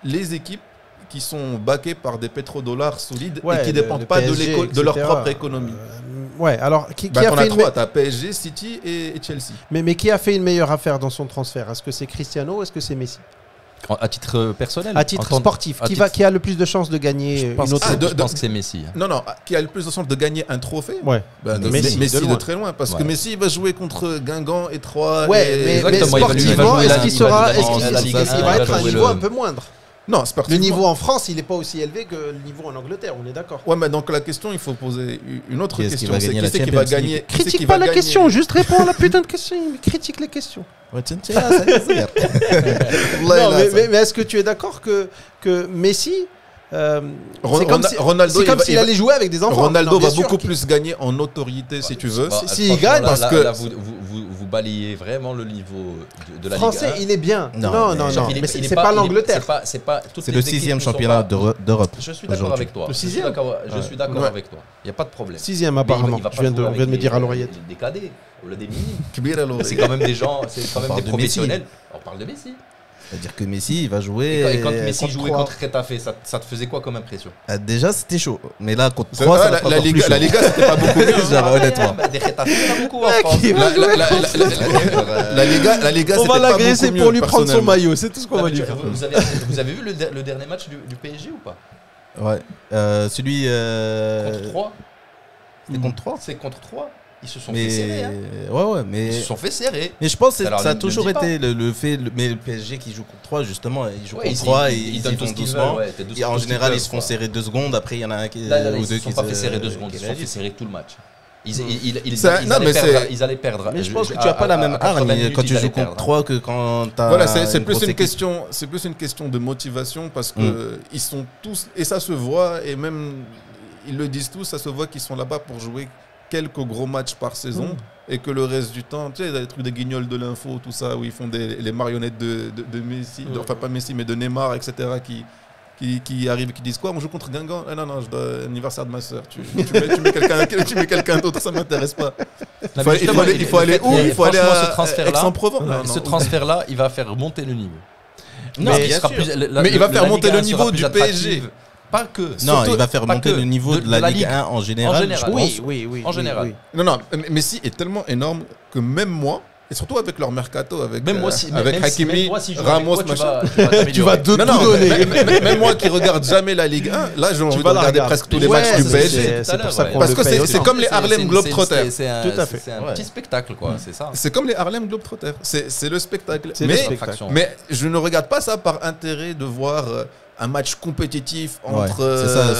les équipes qui sont backées par des pétrodollars solides Ouais, et qui ne le dépendent pas PSG, de leur etc. propre économie. Ouais, alors qui Bah, a t'en fait as une trois, t'as PSG, City et Chelsea. mais qui a fait une meilleure affaire dans son transfert? Est-ce que c'est Cristiano ou est-ce que c'est Messi? À titre personnel. À titre sportif, à qui a le plus de chances de gagner Je pense, une autre je pense que c'est Messi. Hein. Non, qui a le plus de chances de gagner un trophée? Ouais. Bah, Messi, Messi de de, loin. très loin, parce que Ouais. Messi va jouer contre Guingamp et Troyes. Ouais, et- mais Exactement, il va sportivement, jouer est-ce la- qu'il il va sera, jouer est-ce la qu'il Ligue il 1, va il va être à un jouer niveau le- un peu moindre? Non, Le sportivement. niveau en France, il n'est pas aussi élevé que le niveau en Angleterre, on est d'accord. Ouais, mais donc la question, il faut poser une autre Qui est-ce qui question. va C'est gagner qui la c'est qui va Champions League? gagner qui c'est qui Critique va pas la gagner- question, juste réponds à la putain de question. Critique les questions. Ouais, tiens, ça désire. Non, mais est-ce que tu es d'accord que Messi, c'est comme si, Ronaldo, c'est comme il va- s'il il va- allait jouer avec des enfants. Ronaldo Non, bien va sûr beaucoup qu'il- plus gagner en autorité, si tu veux. Bah, s'il franchement, gagne, là, parce là, que- là, vous balayez vraiment le niveau de la Français, Ligue 1. il est bien. Non, Non, mais- non, Il est- mais il est c'est pas il est- l'Angleterre. C'est pas toutes C'est les le équipes 6e ne sont championnat pas- d'Europe. Je suis d'accord aujourd'hui. avec toi. Le Je suis 6e. d'accord Ouais. avec toi. Il n'y a pas de problème. 6e Mais apparemment. il va pas Je viens jouer de avec me dire à l'oreillette. Des cadets ou des minimes. Kbir El Oury. C'est quand même des gens, c'est quand même parle des de Messi. professionnels. On parle de Messi. C'est-à-dire que Messi, il va jouer. Et quand Messi contre jouait trois. contre Retafe, ça te faisait quoi comme impression? Déjà, c'était chaud. Mais là, contre C'est 3, vrai, ça va être la encore plus Liga, chaud. la Liga, c'était pas beaucoup mieux. Genre, honnêtement. Des Retafe, il y en a beaucoup en Mec, France. il va jouer La Liga, On c'était va pas l'agresser beaucoup pour mieux, lui prendre son personnellement. maillot, c'est tout ce qu'on Non, va mais lui tu- faire. vous avez vu le dernier match du PSG ou pas? Ouais. Celui. Contre 3? C'était contre 3. C'est contre 3. Ils se sont Mais. fait serrer. Hein. Ouais, Ils mais. se sont fait serrer. Mais je pense que Alors, ça a ne toujours dis pas. été le fait. Mais le PSG qui joue contre 3, justement, ils jouent Ouais, contre 3 et ils ils donnent y tout vont ce qu'ils doucement. veulent. Ouais, t'es douce- Et en tout ce qu'ils général, peuvent, ils se font quoi. serrer 2 secondes. Après, il y en a un qui. Là, ou ils deux ne se sont qui pas fait serrer 2 secondes. Ils se sont fait réagissent. serrer tout le match. Ils Non, allaient mais perdre. c'est- Ils allaient perdre. Mais je pense que À- tu n'as pas à- la à même 80 hargne minutes, quand ils tu joues allaient contre perdre. 3 que quand tu as. Voilà, c'est plus une question de motivation parce que ils sont tous, et ça se voit, et même ils le disent tous, ça se voit qu'ils sont là-bas pour jouer quelques gros matchs par saison et que le reste du temps, tu sais, les trucs des guignols de l'info, tout ça, où ils font les marionnettes de Messi, enfin pas Messi, mais de Neymar, etc., qui arrivent et qui disent quoi, on joue contre Guingamp. Ah non, non, je dois l'anniversaire de ma soeur. Tu mets quelqu'un d'autre, ça m'intéresse pas. Il faut aller où? Il faut aller à Aix-en-Provence. Non, Ce non. transfert-là, il va faire monter le niveau. Non, Mais bien sûr. Mais il va faire la monter Ligue 1 le niveau sera du plus PSG. attractive. Pas que. Non, Surtout- il va faire pas monter que. le niveau de la Ligue 1 en général. En général. je pense. Oui. En général. Non, non, Messi est tellement énorme que même moi, et surtout avec leur mercato, avec, Même moi, si, avec même si- Hakimi, même moi, si je joue Ramos, avec toi, machin. Tu vas t'améliorer. tout donner. Même moi qui regarde jamais la Ligue 1, là j'ai envie de vas la regarder regarder. presque tous les Ouais, matchs du c'est- PSG. c'est pour ça qu'on Parce le que paye c'est autant. comme les Harlem Globetrotters. Tout à fait. C'est un Ouais. petit spectacle, quoi. C'est ça. C'est comme les Harlem Globetrotters. C'est le spectacle. C'est le Mais, spectacle. Fraction. mais je ne regarde pas ça par intérêt de voir un match compétitif entre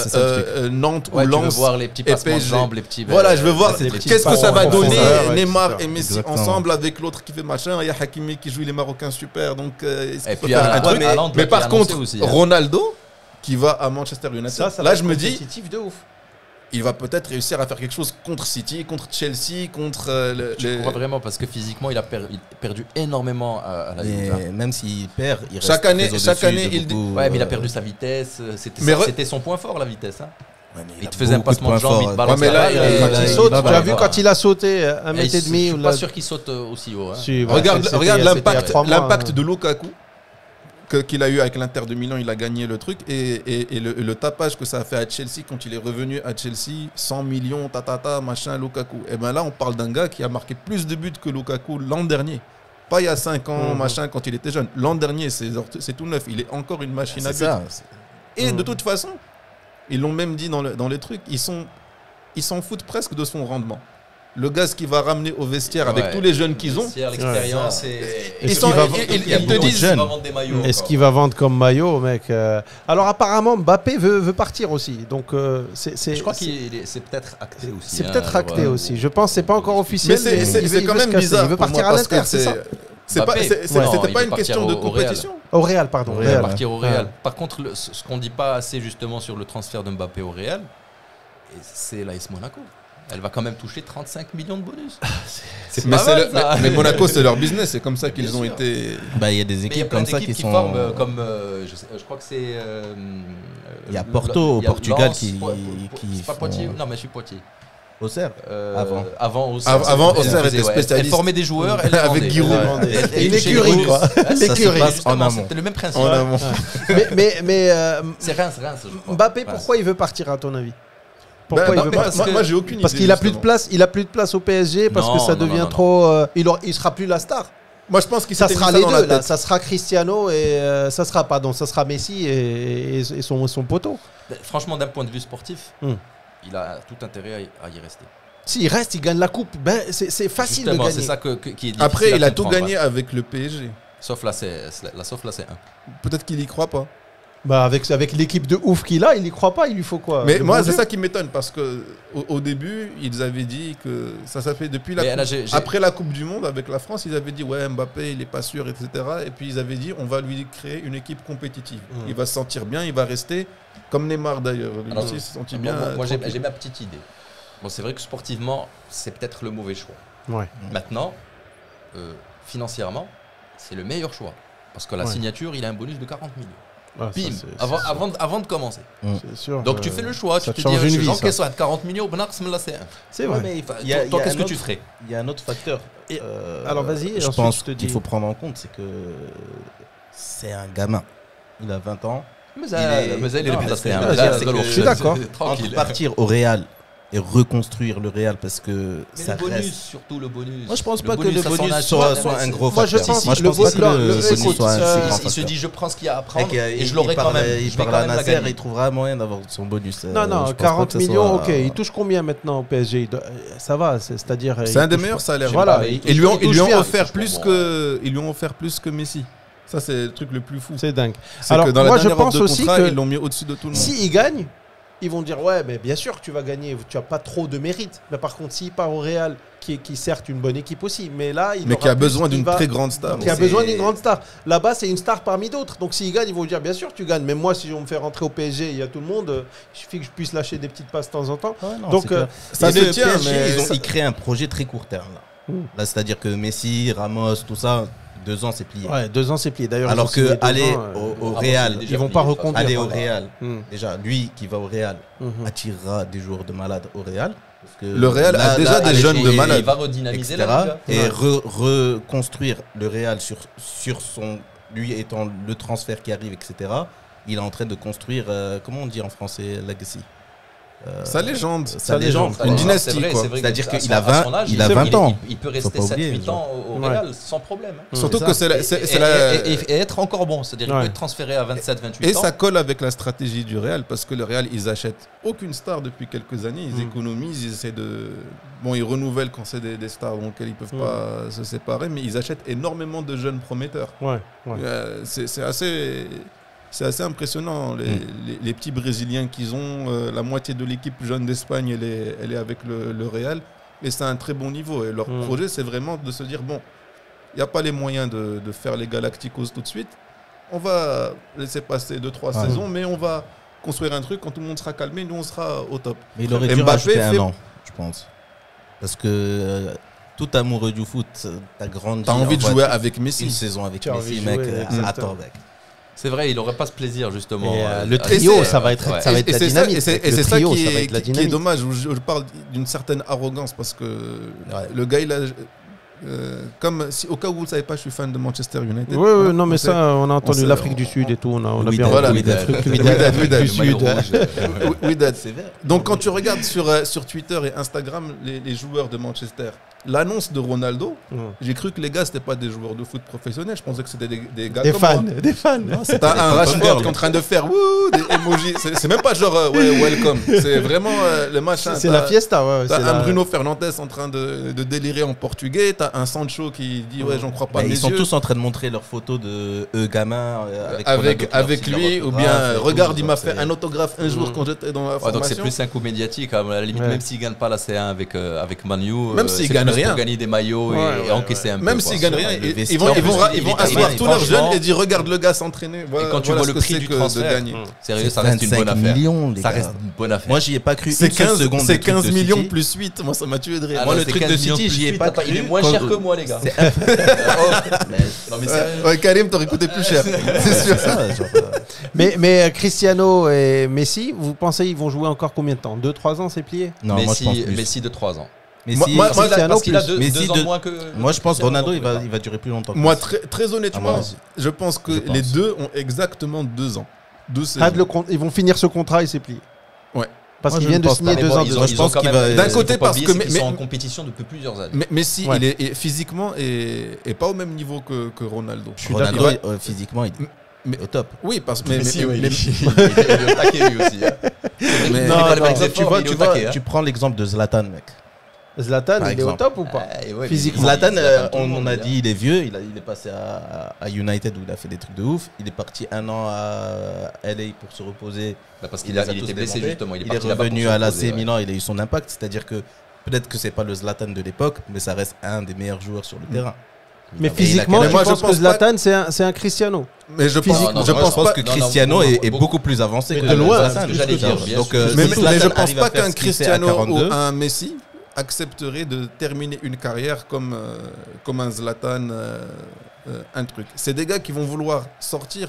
c'est ça le truc. Nantes Ouais, ou tu veux Lens. voir les petits et passements de PSG. jambes, les petits. Voilà, je veux voir c'est des petits qu'est-ce que ça va passements donner profondeurs, Neymar etc. et Messi Exactement. ensemble avec l'autre qui fait machin. Il y a Hakimi qui joue les Marocains super. Donc, est-ce qu'il Et peut puis, faire un truc Haaland, Mais qui par est annoncé contre, aussi, hein. Ronaldo qui va à Manchester United, Ça là va je être me dis, compétitif de ouf. il va peut-être réussir à faire quelque chose contre City, contre Chelsea, contre Je crois vraiment parce que physiquement, il a perdu énormément à la Ligue 1. Mais même s'il perd, il reste Chaque année, très au-dessus chaque année, de il dit- beaucoup, Ouais, mais il a perdu sa vitesse. Mais C'était son point fort, la vitesse. Hein. Ouais, mais Il a te faisait un beaucoup de passement de points jambes, il forts. te balance Ouais, mais la là, balle. il- Quand là, il saute, va, tu as va, vu va. quand il a sauté 1 Et mètre et demi je ou suis là. pas sûr qu'il saute aussi haut. Hein. Si, bah, Regarde, c'était regarde il y a l'impact 3 mois, l'impact hein. de Lukaku qu'il a eu avec l'Inter de Milan, il a gagné le truc et le tapage que ça a fait à Chelsea quand il est revenu à Chelsea, 100 millions, machin, Lukaku. Et ben là, on parle d'un gars qui a marqué plus de buts que Lukaku l'an dernier. Pas il y a 5 ans, machin, quand il était jeune. L'an dernier, c'est tout neuf. Il est encore une machine à C'est but. ça. Et de toute façon, ils l'ont même dit dans les trucs, ils s'en foutent presque de son rendement. Le gars, ce qu'il va ramener au vestiaire avec Ouais. tous les jeunes qu'ils ont, L'expérience et. Ils sont- va- ils Il y a te beaucoup de disent- jeunes qui vont vendre des maillots. Est-ce encore. qu'il va vendre comme maillot, mec Alors apparemment, Mbappé veut partir aussi. Donc Je crois que c'est peut-être acté aussi. c'est hein, peut-être alors, acté aussi. Je pense que c'est pas encore mais officiel. c'est il quand veut même se casser. bizarre Il veut pour partir moi à parce que l'Inter, c'est ça c'était Mbappé. Non, il pas veut une question partir de au Real. compétition. Au Real, pardon. Il va Real. partir au Real. Par contre, ce qu'on dit pas assez justement sur le transfert de Mbappé au Real, c'est l'AS Monaco. Elle va quand même toucher 35 millions de bonus. C'est Mais, pas mal, ça. mais Monaco, c'est leur business. C'est comme ça qu'ils Bien ont sûr. été. Bah, il y a des Mais il y a équipes plein comme ça d'équipes qui qui sont. forment comme je crois que c'est Il y a Porto au il y a Portugal Lens, qui c'est pas font- Poitiers. Non, mais je suis Poitiers. Auxerre. Avant Avant, elle Auxerre faisait, était ouais. spécialiste. Elle formait des joueurs, elle les Avec vendait. Giroud. Elle Une touchait écurie, les quoi. bonus. Ça se L'écurie. passe en Justement, amont. c'était le même principe. En amont. Mais C'est Reims, je crois. Mbappé, Reims. pourquoi il veut partir à ton avis Pourquoi il veut moi, partir moi, j'ai aucune idée. Parce qu'il a plus de justement. place. Il a plus de place au PSG parce Non, que ça non, devient non, trop. Il sera plus la star. Moi, je pense qu'il Ça s'était sera mis les dans la deux. Là. tête. Ça sera Cristiano et ça sera Messi et son poteau. Franchement, d'un point de vue sportif, Hmm. il a tout intérêt à y rester. S'il reste, il gagne la coupe. Ben, c'est facile Justement, de c'est gagner. ça qui est difficile Après, à il a tout comprendre. gagné avec le PSG. Sauf là, c'est 1. Peut-être qu'il y croit pas. Bah avec l'équipe de ouf qu'il a, il y croit pas, il lui faut quoi? Mais Le moi, bon c'est Dieu. ça qui m'étonne parce que au début, ils avaient dit que ça fait depuis Mais là, après la Coupe du Monde avec la France, ils avaient dit ouais Mbappé, il est pas sûr, etc. Et puis ils avaient dit on va lui créer une équipe compétitive. Il va se sentir bien, il va rester comme Neymar d'ailleurs. Lui Alors, aussi, il se sentit bien. moi j'ai tranquille. ma petite idée. Bon, c'est vrai que sportivement, c'est peut-être le mauvais choix. Ouais. Maintenant, financièrement, c'est le meilleur choix. Parce que la Ouais. signature, il a un bonus de 40 millions. Ah, ça, Bim, c'est avant de commencer. sûr. Donc tu fais le choix, ça tu te te dis, change une vie, Jean ça. Caisse à 40 millions, là c'est un. C'est vrai. mais Toi, il y a qu'est-ce un que tu autre- ferais? Il y a un autre facteur. Et- alors, vas-y, et Je ensuite, pense je te qu'il dis. faut prendre en compte, c'est que c'est un gamin. Il a 20 ans. Mais Il est- il est non, plus c'est- un c'est- blague, c'est alors, que- je suis d'accord. Tranquille. Entre partir au Real et reconstruire le Real parce que Mais ça le bonus, reste. surtout le bonus. Moi, je pense pas que le à son bonus âge, soit c'est- un gros Moi, je facteur. pense Moi, je le pense pas que bonus- le le- bonus écoute, soit un si grand Il se facteur. dit, je prends ce qu'il y a à Et apprendre qu'il- et je l'aurai quand même. Il Je vais parle quand à même la Nasser, gagner. il trouvera moyen d'avoir son bonus. Non, Je pense pas 40 que ce millions, soit- ok. Il touche combien maintenant au PSG? Ça va, c'est-à-dire. C'est un des meilleurs salaires. Voilà, mais Ils lui ont il touche bien, offert il touche plus bon, que ils lui ont offert plus que Messi. Ça c'est le truc le plus fou. C'est dingue. C'est Alors, que dans moi, la je dernière offre pense de aussi contrat, que ils l'ont mis au-dessus de tout le monde. S'il gagne, ils vont dire ouais, mais bien sûr que tu vas gagner. Tu n'as pas trop de mérite. Mais par contre, s'il part au Real, qui est certes une bonne équipe aussi, mais là, il Mais aura qui a plus- besoin il d'une va- très grande star. qui a C'est- besoin d'une grande star. Là-bas, c'est une star parmi d'autres. Donc s'il gagne, ils vont dire bien sûr tu gagnes. Mais moi, si on me fait rentrer au PSG, il y a tout le monde. Il suffit que je puisse lâcher des petites passes de temps en temps. Ouais, non, Donc, c'est clair. ça Et se le tient, PSG, mais ils créent un projet très court terme. Là, Mm. là c'est-à-dire que Messi, Ramos, tout ça, 2 ans, c'est plié. Ouais, 2 ans c'est plié. D'ailleurs, Alors ils ont signé que 2 aller ans, au Ramos, Real, il est déjà ils vont plié, pas de toute façon. reconduire. aller au voilà. Real, Mm. déjà, lui qui va au Real, Mhm. attirera des joueurs de malades au Real. Parce que Le Real a déjà des aller jeunes chez- de Et malades. il va redynamiser etc. la Liga. Et Ouais. reconstruire le Real sur son, lui étant le transfert qui arrive, etc. Il est en train de construire, comment on dit en français, legacy. Sa légende. Sa légende. Une dynastie, C'est vrai, quoi. c'est vrai C'est-à-dire qu'à qu'il a son- à 20 son âge, il a 20 ans. Il peut Faut rester pas oublier, 7-8 ans au Ouais. Real sans problème. hein. Surtout c'est que ça. c'est la. Et être encore bon. C'est-à-dire qu'il Ouais. peut être transféré à 27-28 Et ans. ça colle avec la stratégie du Real parce que le Real, ils achètent aucune star depuis quelques années. Ils économisent, ils essaient de. Bon, ils renouvellent quand c'est des stars auxquelles ils peuvent pas se séparer, mais ils achètent énormément de jeunes prometteurs. Ouais, ouais. C'est assez impressionnant, les petits Brésiliens qu'ils ont. La moitié de l'équipe jeune d'Espagne, elle est avec le Real. Et c'est un très bon niveau. Et leur projet, c'est vraiment de se dire, bon, il n'y a pas les moyens de faire les Galacticos tout de suite. On va laisser passer 2-3 saisons, mais on va construire un truc. Quand tout le monde sera calmé, nous, on sera au top. Mais il aurait dû Mbappé rajouter un fait- an, je pense. Parce que tout amoureux du foot, t'as grandi. T'as envie de en jouer fait, avec une Messi. saison avec Tu as envie Messi, de mec. jouer, exactement. Attends, mec. C'est vrai, il n'aurait pas ce plaisir justement. Et, le à- trio, c'est- ça va être, ouais. ça va être Et la c'est ça, dynamique. et c'est Le ça trio, qui ça va est, être la qui est dynamique. dommage. Je parle d'une certaine arrogance parce que le gars, il a. Comme si, au cas où vous ne le savez pas, je suis fan de Manchester United. Oui, oui, non, mais On ça, on a entendu sait- l'Afrique du Sud et tout. On a Oui, bien voilà, retrouvé oui, des trucs. oui, L'Afrique oui, du le maillot Sud. rouge, Oui, oui, Dad. Sévère. Donc quand tu regardes sur Twitter et Instagram les joueurs de Manchester, l'annonce de Ronaldo, j'ai cru que les gars c'était pas des joueurs de foot professionnels, je pensais que c'était des gars Des comme fans, moi. des fans. T'as un Rashford girls. qui est en train de faire wouh, des emojis, c'est même pas genre ouais, welcome, c'est vraiment le machin. C'est T'as- la fiesta, ouais. T'as c'est un la- Bruno Fernandes en train de délirer en portugais, t'as un Sancho qui dit ouais j'en crois pas Mais mes ils sont yeux. tous en train de montrer leurs photos de eux gamins avec Ronaldo qui leur lui signe ou leur bien autographe et regarde tout, il m'a donc fait c'est- un autographe un jour quand j'étais dans la Ouais, donc formation. c'est plus un coup médiatique, à la limite, Ouais. même s'il gagne pas la C1 avec Manu, Même s'il c'est gagne plus rien. pour gagner des maillots et encaisser un peu. Même quoi. s'ils gagnent rien, Le ils vestiaire, vont, en plus, ils vont il est asseoir gagné. tous leurs Franchement, jeunes et dire regarde le gars s'entraîner. Voilà, Et quand tu voilà vois ce le que prix c'est du que de transfert, gagner. sérieux, ça reste une 25 bonne affaire. millions, les Ça gars. reste une bonne affaire. Moi, j'y ai pas cru C'est une seule 15, seconde. c'est le truc 15 de millions City. plus 8, moi ça m'a tué de rire. Ah Moi non, le c'est truc 15 de millions City, plus j'y ai huit, pas attends, il est cru. moins Quand- cher que moi, les gars. Non, mais sérieux. Ouais, Karim, t'aurais coûté plus cher. C'est sûr. Ça, genre, Mais Cristiano et Messi, vous pensez ils vont jouer encore combien de temps 2-3 ans, c'est plié? non, moi, je pense plus. Messi de 3 ans. Messi, Moi, Cristiano Parce qu'il a plus. deux Messi ans de- de moins que. moi, je pense Cristiano Ronaldo, non plus, il va durer plus longtemps. que Moi, Messi. très honnêtement, Ah, moi, je pense que je pense. les deux ont exactement 2 ans. 2 saisons. Ils vont finir ce contrat et c'est plié. Ouais. Parce Moi, qu'ils je viennent ne de pense signer pas. 2 ans. ils de- ont- je pense qu'il va- D'un côté, parce que- ils mais- sont en compétition depuis plusieurs années. Mais Messi, Ouais. il est physiquement et pas au même niveau que Ronaldo. Je suis Ronaldo, d'accord. physiquement, il Mais- est au top. Oui, parce que Messi, oui, il est au taquet lui aussi. mais- Non, Il fait pas les non, mêmes Tu efforts, vois, mais il est au taquet, hein. tu prends l'exemple de Zlatan, mec. Zlatan, Par il est au exemple. top ou pas Physiquement. Zlatan, tout le on monde, a hein. dit, il est vieux, il est passé à United où il a fait des trucs de ouf. Il est parti 1 an à LA pour se reposer. Parce Il qu'il les a il tous était blessé démontés. justement. Il est Il est parti là-bas revenu pour se à l'AC reposer, ouais. Milan, il a eu son impact. C'est-à-dire que peut-être que c'est pas le Zlatan de l'époque, mais ça reste un des meilleurs joueurs sur le terrain. Mais Et il a physiquement, quel tu âge? penses que Zlatan, c'est un Cristiano. Mais je Physiquement. pense, Non, Je pense pas que non, Cristiano non, est beaucoup- beaucoup plus avancé Mais que de loin, Zlatan. c'est ce que j'allais dire, bien Donc, sûr. si mais Zlatan je pense arrive à pas faire qu'un ce qu'il fait à Cristiano 42, ou un Messi accepterait de terminer une carrière comme un Zlatan, un truc. C'est des gars qui vont vouloir sortir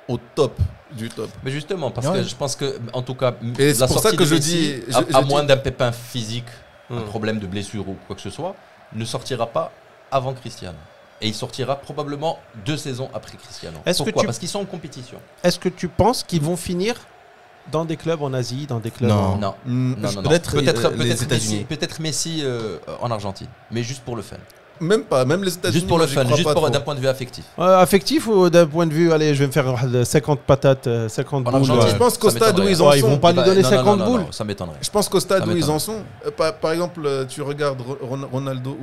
au top du top. Mais justement, parce Ouais. que je pense que, en tout cas, Et c'est la pour ça sortie que de je Messi, dis- à je moins dis- d'un pépin physique, un Hmm. problème de blessure ou quoi que ce soit, ne sortira pas avant Cristiano. Et il sortira probablement 2 saisons après Cristiano. Est-ce que Pourquoi tu- Parce qu'ils sont en compétition. Est-ce que tu penses qu'ils vont finir dans des clubs en Asie, dans des clubs Non. en... Non. Mm, Non, non, non. Peut-être, Peut-être les Messi, États-Unis. peut-être Messi en Argentine, mais juste pour le fun. Même pas, même les États-Unis. Juste pour moi, le j'y fun, crois juste pas pour trop. d'un point de vue affectif. Affectif ou d'un point de vue, allez, je vais me faire 50 patates, 50 En boules. Argentine, Je pense qu'au ça stade où m'étonnerait. ils en Ouais, ils sont. vont pas lui donner Non, non, 50 non, non, boules. non, ça m'étonnerait. Je pense qu'au stade Ça où ils en m'étonnerait. sont, par exemple, tu regardes Ronaldo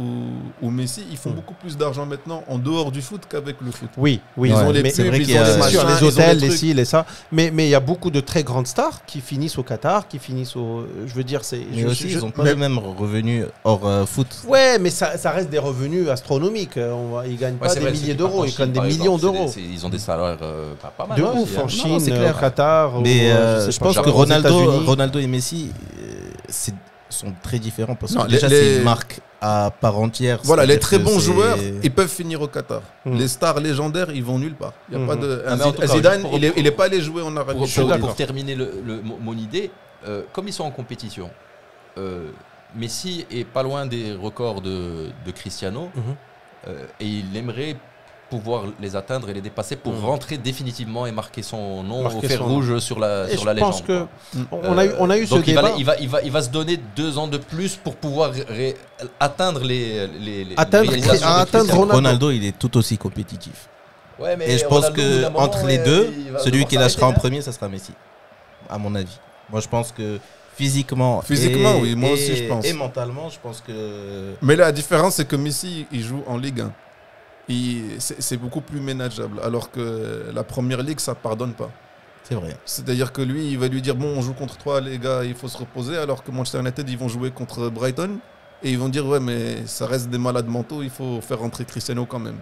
ou Messi, ils font beaucoup plus d'argent maintenant en dehors du foot qu'avec le foot. Oui, oui. Ils ont les mais pubs, vrai ils qu'il y ont a- les c'est sûr, machins, les ils ont hôtels, des les trucs. ci, les ça. Mais il y a beaucoup de très grandes stars qui finissent au Qatar, qui finissent au... Je veux dire, c'est... Mais aussi, ils n'ont pas mais- les mêmes revenus hors foot. Ouais, mais ça reste des revenus astronomiques. Ils gagnent Ouais, pas c'est des vrai, milliers ceux qui partent d'euros, en ils Chine, gagnent des par millions exemple, d'euros. ils ont des salaires pas mal. De aussi, ouf, hein. en Chine, c'est clair. au Qatar. Mais sais je pas, pense que aux États-Unis. Ronaldo et Messi sont très différents parce Non, que déjà, les- c'est une marque à part entière. Voilà, les c'est-à-dire très que bons c'est- joueurs, ils peuvent finir au Qatar. Mm. Les stars légendaires, ils vont nulle part. Il y a pas de... Ah, mais en tout cas, Zidane, juste il est pas allé jouer en Arabie Pour Saoudite. terminer mon idée, comme ils sont en compétition, Messi est pas loin des records de Cristiano Mhm. et il aimerait pouvoir les atteindre et les dépasser pour rentrer définitivement et marquer son nom Marquer au fer son rouge sur la Et sur la je pense légende. que quoi. on a eu ce donc débat. il va se donner 2 ans de plus pour pouvoir atteindre les Atteindre- réalisations de atteindre Cristiano. Ronaldo, il est tout aussi compétitif. Ouais, mais Et je pense Ronaldo, au bout que d'un moment, entre les deux, il va celui devoir qui lâchera en s'arrêter, hein. premier, ça sera Messi, à mon avis. Moi, je pense que physiquement, Oui, moi aussi, je pense. Et mentalement, je pense que Mais la différence, c'est que Messi, il joue en Ligue 1. C'est beaucoup plus ménageable. Alors que la première ligue, ça pardonne pas. c'est vrai. C'est-à-dire que lui, il va lui dire bon, on joue contre toi, les gars, il faut se reposer. Alors que Manchester United, ils vont jouer contre Brighton. Et ils vont dire ouais, mais ça reste des malades mentaux, il faut faire rentrer Cristiano quand même.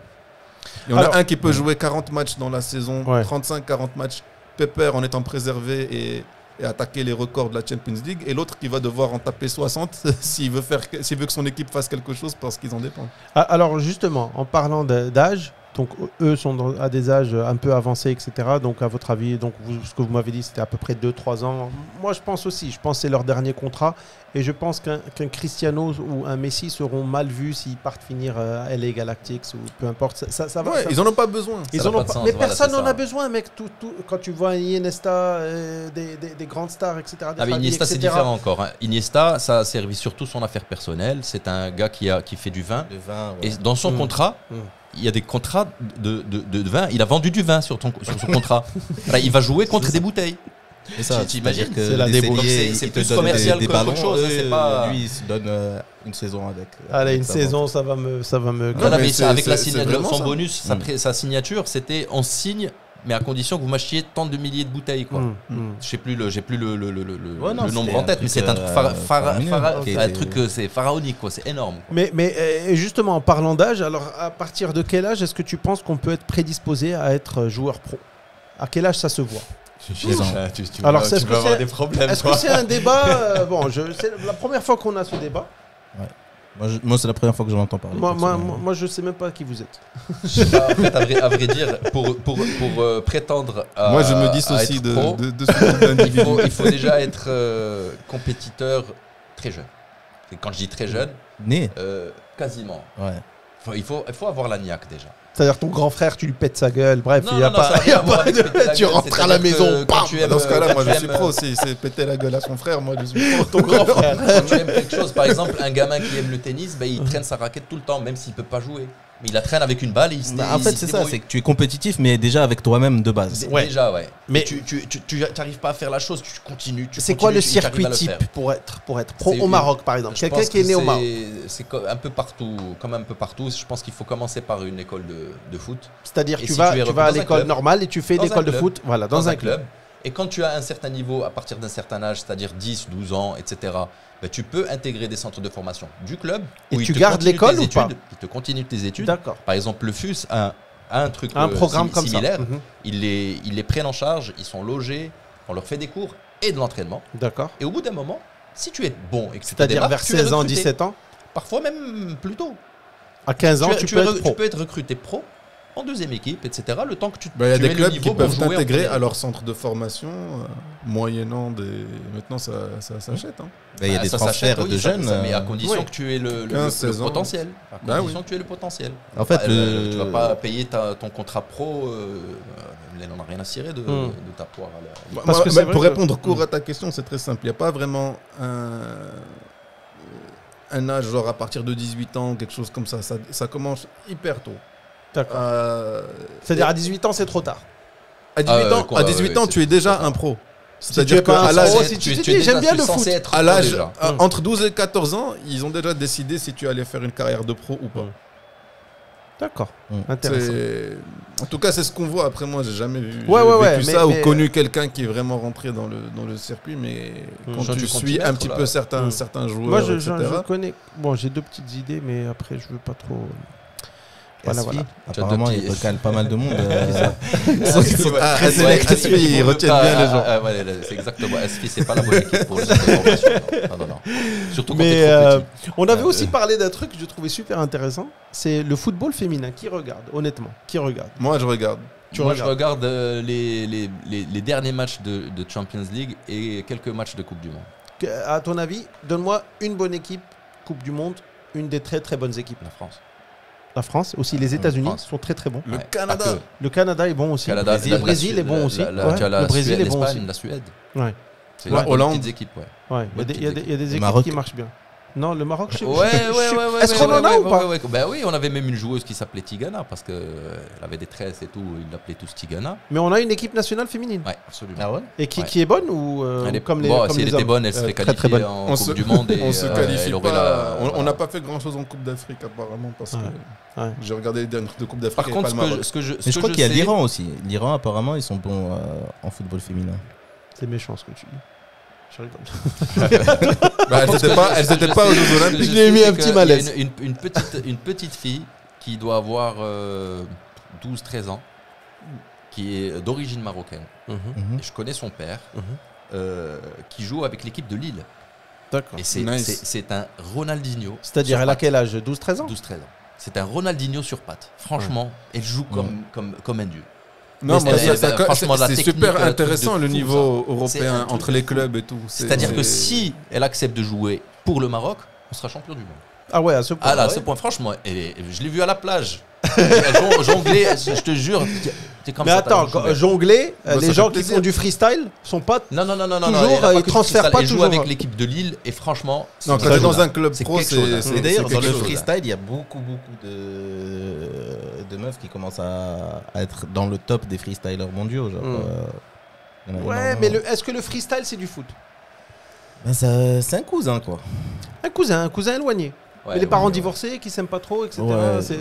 Il y en Alors- a un qui peut jouer 40 matchs dans la saison, Ouais. 35-40 matchs, pépère en étant préservé et attaquer les records de la Champions League. Et l'autre qui va devoir en taper 60 s'il veut que son équipe fasse quelque chose parce qu'ils en dépendent. Ah, alors justement, en parlant d'âge, donc eux sont à des âges un peu avancés, etc. Donc à votre avis, donc ce que vous m'avez dit, c'était à peu près 2-3 ans. Moi, je pense aussi. Je pense que c'est leur dernier contrat. Et je pense qu'un Cristiano ou un Messi seront mal vus s'ils partent finir à LA Galactics ou peu importe. Ça va. Ouais, ça- ils en ont pas besoin. Ils Ça en n'a ont pas de pas- sens, mais voilà, personne c'est n'en ça. a besoin, mec. Quand tu vois Iniesta, des grandes stars, etc. des Ah, mais Xavi, Iniesta, c'est etc. différent encore. Hein. Iniesta, ça a servi surtout son affaire personnelle. C'est un gars qui fait du vin. Le vin, Et dans son Mm. contrat, Mm. il y a des contrats de vin. Il a vendu du vin sur son contrat. Voilà, il va jouer contre des bouteilles. c'est ça. T'imagines, c'est-à-dire que c'est la les débrouille. celliers, C'est ils te plus donnent commercial des qu'autre ballons. chose, hein, c'est pas- Lui, il se donne une saison avec. Allez, avec une sa saison, vente. ça va me. Non, non, mais c'est- avec la c'est signature, vraiment son ça. bonus, sa signature, c'était on signe, mais à condition que vous m'achetiez tant de milliers de bouteilles. Quoi. Je sais plus j'ai plus le Ouais, non, le nombre c'était en un tête, mais truc, c'est un truc faramineux, qui un était- truc c'est pharaonique, quoi. C'est énorme. Quoi. Mais justement, en parlant d'âge, alors à partir de quel âge est-ce que tu penses qu'on peut être prédisposé à être joueur pro? À quel âge ça se voit? Alors, tu est-ce que vas avoir c'est- des problèmes. Est-ce que toi. c'est un débat bon, c'est la première fois qu'on a ce débat. Moi, c'est la première fois que j'en entends parler. Moi, je sais même pas qui vous êtes. Je sais pas, en fait, à vrai dire, pour prétendre à Moi, je me à dissocie être pro, de ce type d'individu. il faut déjà être compétiteur très jeune. Et quand je dis très jeune, Né. quasiment. Ouais. Il faut avoir la niaque déjà. C'est-à-dire ton grand frère, tu lui pètes sa gueule. Bref, il y a ça pas. n'a rien à voir avec péter la Tu gueule, rentres à la c'est-à-dire maison, que quand bam. tu aimes, Dans ce cas-là, quand moi, tu je suis aimes, pro. C'est péter la gueule à son frère, moi, je suis pro. Ton grand frère. Quand tu aimes quelque chose, par exemple, un gamin qui aime le tennis, ben, il traîne sa raquette tout le temps, même s'il ne peut pas jouer. Mais il la traîne avec une balle et En fait, c'est ça, c'est que tu es compétitif, mais déjà avec toi-même de base. Ouais. Déjà, ouais. Mais tu n'arrives pas à faire la chose, tu continues. C'est quoi le circuit type pour être pro au Maroc, par exemple? Quelqu'un qui est né au Maroc. C'est un peu partout, je pense qu'il faut commencer par une école de foot. C'est-à-dire que tu vas à l'école normale et tu fais l'école de foot dans un club. Et quand tu as un certain niveau, à partir d'un certain âge, c'est-à-dire 10, 12 ans, etc., ben, tu peux intégrer des centres de formation du club. Et tu gardes l'école ou pas? Il te continue tes études. D'accord. Par exemple, le FUS a un truc programme comme similaire. Ça. Ils les prennent en charge, ils sont logés, on leur fait des cours et de l'entraînement. D'accord. Et au bout d'un moment, si tu es bon et que tu c'est-à-dire vers 16 ans, 17 ans? Parfois même plus tôt. À 15 ans, tu peux être recruté pro en deuxième équipe, etc. Le temps que tu il y a des clubs qui peuvent jouer t'intégrer à leur centre de formation, moyennant des. Maintenant, ça s'achète. Hein. Il y a des transferts de jeunes. Mais à condition que tu aies le potentiel. À condition que tu aies le potentiel. En fait, tu vas pas payer ton contrat pro. Il n'en a rien à cirer de ta poire. Parce que pour répondre court à ta question, c'est très simple. Il n'y a pas vraiment un âge, genre à partir de 18 ans, quelque chose comme ça. Ça commence hyper tôt. D'accord. C'est-à-dire à 18 ans, c'est trop tard. À 18 ans, tu es déjà un pro. C'est-à-dire qu'à l'âge, si tu dis j'aime bien le foot, à l'âge entre 12 et 14 ans, ils ont déjà décidé si tu allais faire une carrière de pro ou pas. D'accord. Intéressant. En tout cas, c'est ce qu'on voit. Après, moi, j'ai jamais vécu ça ou connu quelqu'un qui est vraiment rentré dans le circuit. Mais quand tu suis un petit peu certains joueurs, moi, je connais. Bon, j'ai deux petites idées, mais après, je veux pas trop. Voilà. Apparemment, il recale pas mal de monde. Asfi, il retient bien les gens. C'est exactement. Asfi, c'est pas la bonne équipe pour les informations. Non. Surtout quand t'es trop petit. On avait aussi parlé d'un truc que je trouvais super intéressant. C'est le football féminin. Qui regarde, honnêtement? Qui regarde? Moi, je regarde. Je regarde les derniers matchs de Champions League et quelques matchs de Coupe du Monde. À ton avis, donne-moi une bonne équipe Coupe du Monde, une des très très bonnes équipes. La France, aussi les États-Unis sont très très bons. Le Canada est bon aussi. Le Brésil est bon aussi. Le Brésil est bon aussi. La Suède. Ouais. C'est une petite équipe, ouais. Il y a des équipes qui marchent bien. Non, le Maroc, je sais pas. Est-ce qu'on en a ou pas? Ben oui, on avait même une joueuse qui s'appelait Tigana parce qu'elle avait des tresses et tout, ils l'appelaient tous Tigana. Mais on a une équipe nationale féminine. Ouais, absolument. Ah ouais? Et qui est bonne ou comme les si elle était bonne, elle serait qualifiée en Coupe du Monde. On se qualifie pas. On n'a pas fait grand-chose en Coupe d'Afrique apparemment parce que j'ai regardé les dernières de Coupe d'Afrique. Par contre, je crois qu'il y a l'Iran aussi. L'Iran, apparemment, ils sont bons en football féminin. C'est méchant ce que tu dis. Je elles n'étaient pas aux Jeux Olympiques. Je lui ai mis un petit malaise. Une petite fille qui doit avoir 12-13 ans, qui est d'origine marocaine. Je connais son père, qui joue avec l'équipe de Lille. D'accord. Et c'est un Ronaldinho. C'est-à-dire, elle a quel âge? 12-13 ans? 12-13 ans. C'est un Ronaldinho sur pattes. Franchement, elle joue comme un dieu. Non, mais c'est super intéressant le niveau européen entre les clubs et tout. C'est-à-dire que si elle accepte de jouer pour le Maroc, on sera champion du monde. Ah ouais, à ce point. À ce point, franchement, je l'ai vu à la plage. Jongler, je te jure. Mais attends, jongler, les gens qui font du freestyle sont pas. Non. Toujours, ils transfèrent pas toujours. Joue avec l'équipe de Lille et franchement. Non, quand tu es dans un club pro, c'est d'ailleurs dans le freestyle, il y a beaucoup de meufs qui commencent à être dans le top des freestylers mondiaux. Ouais, mais est-ce que le freestyle c'est du foot? C'est un cousin quoi. Un cousin éloigné. Ouais, les parents divorcés qui s'aiment pas trop, etc. Ouais. C'est